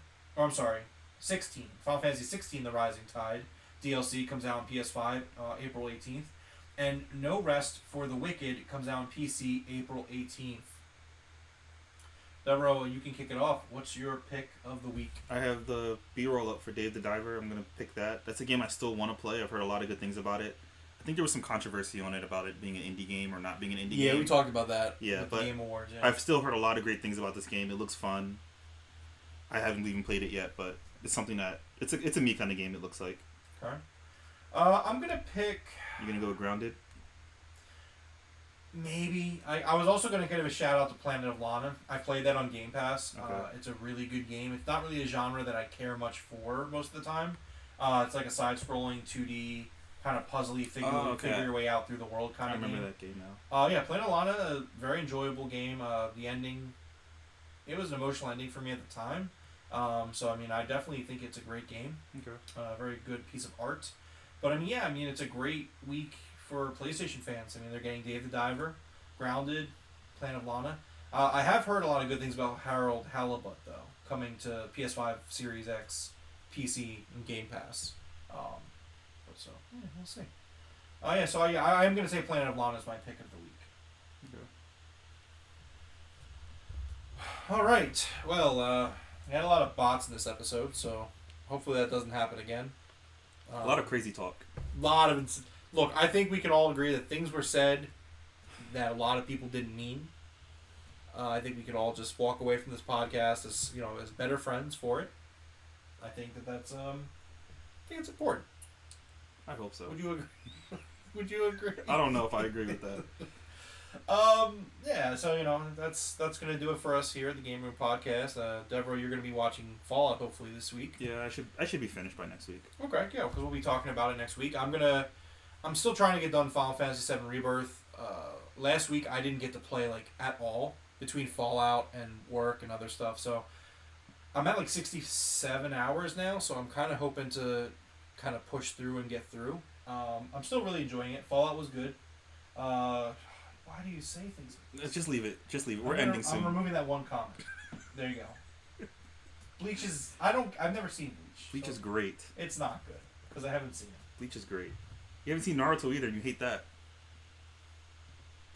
16. Final Fantasy 16 The Rising Tide DLC comes out on PS5 April 18th. And No Rest for the Wicked comes out on PC April 18th. Devro, you can kick it off. What's your pick of the week? I have the B-roll up for Dave the Diver. I'm going to pick that. That's a game I still want to play. I've heard a lot of good things about it. I think there was some controversy on it about it being an indie game or not being an indie game. Yeah, we talked about that. Yeah, with but the Game Awards. Yeah. I've still heard a lot of great things about this game. It looks fun. I haven't even played it yet, but it's something that it's a me kind of game. It looks like. Okay. I'm gonna pick. You gonna go with Grounded? Maybe. I was also gonna give a shout out to Planet of Lana. I played that on Game Pass. Okay. It's a really good game. It's not really a genre that I care much for most of the time. It's like a side-scrolling 2D kind of puzzly figure your way out through the world kind of game. I remember that game now. Yeah, Planet of Lana, a very enjoyable game. The ending, it was an emotional ending for me at the time. So I mean, I definitely think it's a great game. Okay. Very good piece of art. But I mean, it's a great week for PlayStation fans. I mean, they're getting Dave the Diver, Grounded, Planet of Lana. I have heard a lot of good things about Harold Halibut though, coming to PS5, Series X, PC and Game Pass. But so yeah, we'll see. Oh yeah, so I'm gonna say Planet of Lana is my pick of the week. Okay. All right. Well, we had a lot of bots in this episode, so hopefully that doesn't happen again. A lot of crazy talk. Look, I think we can all agree that things were said that a lot of people didn't mean. I think we can all just walk away from this podcast as as better friends for it. I think that's I think it's important. I hope so. Would you agree? Would you agree? I don't know if I agree with that. Yeah. So that's gonna do it for us here at the Game Room Podcast. Devro, you're gonna be watching Fallout hopefully this week. Yeah, I should be finished by next week. Okay, yeah, because we'll be talking about it next week. I'm still trying to get done Final Fantasy VII Rebirth. Last week I didn't get to play at all between Fallout and work and other stuff. So I'm at 67 hours now. So I'm kind of hoping to kind of push through and get through. I'm still really enjoying it. Fallout was good. Why do you say things like this? Just leave it. We're ending soon. I'm removing that one comment. There you go. Bleach is... I've never seen Bleach. Bleach is great. It's not good because I haven't seen it. Bleach is great. You haven't seen Naruto either and you hate that.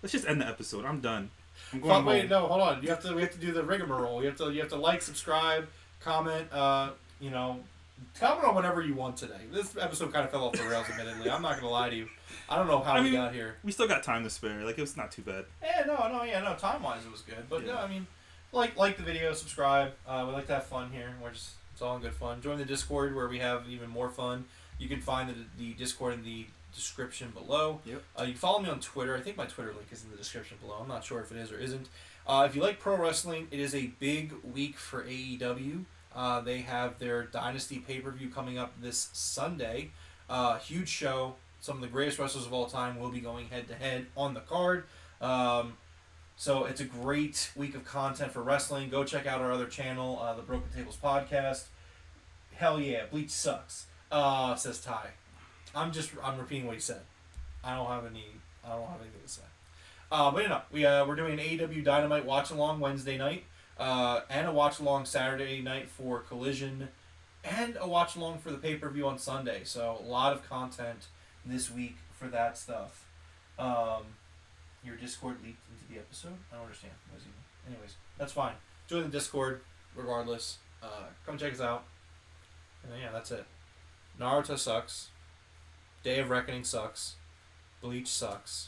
Let's just end the episode. I'm done. I'm going home. Wait, no, hold on. We have to do the rigmarole. You have to like, subscribe, comment, comment on whatever you want today. This episode kind of fell off the rails, admittedly. I'm not going to lie to you. I don't know how we got here. We still got time to spare. It was not too bad. Yeah, no. Time-wise, it was good. But, I mean, like the video, subscribe. We like to have fun here. It's all in good fun. Join the Discord where we have even more fun. You can find the Discord in the description below. Yep. You can follow me on Twitter. I think my Twitter link is in the description below. I'm not sure if it is or isn't. If you like pro wrestling, it is a big week for AEW. They have their Dynasty pay-per-view coming up this Sunday. Huge show. Some of the greatest wrestlers of all time will be going head-to-head on the card. So it's a great week of content for wrestling. Go check out our other channel, the Broken Tables Podcast. Hell yeah, Bleach sucks, says Ty. I'm repeating what he said. I don't have anything to say. But we're doing an AEW Dynamite watch along Wednesday night, and a watch along Saturday night for Collision, and a watch along for the pay-per-view on Sunday. So a lot of content this week for that stuff. Your Discord leaked into the episode? I don't understand. Anyways, that's fine. Join the Discord regardless. Come check us out. And yeah, that's it. Naruto sucks. Day of Reckoning sucks. Bleach sucks.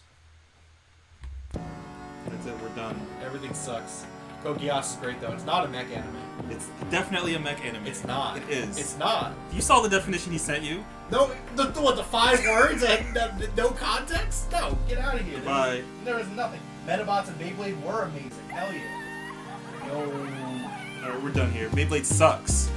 That's it, we're done. Everything sucks. Code Geass is great though. It's not a mech anime. It's definitely a mech anime. It's not. It is. It's not. You saw the definition he sent you? No, the 5 words and no context? No, get out of here. Bye. There was nothing. Metabots and Beyblade were amazing. Hell yeah. No. Alright, we're done here. Beyblade sucks.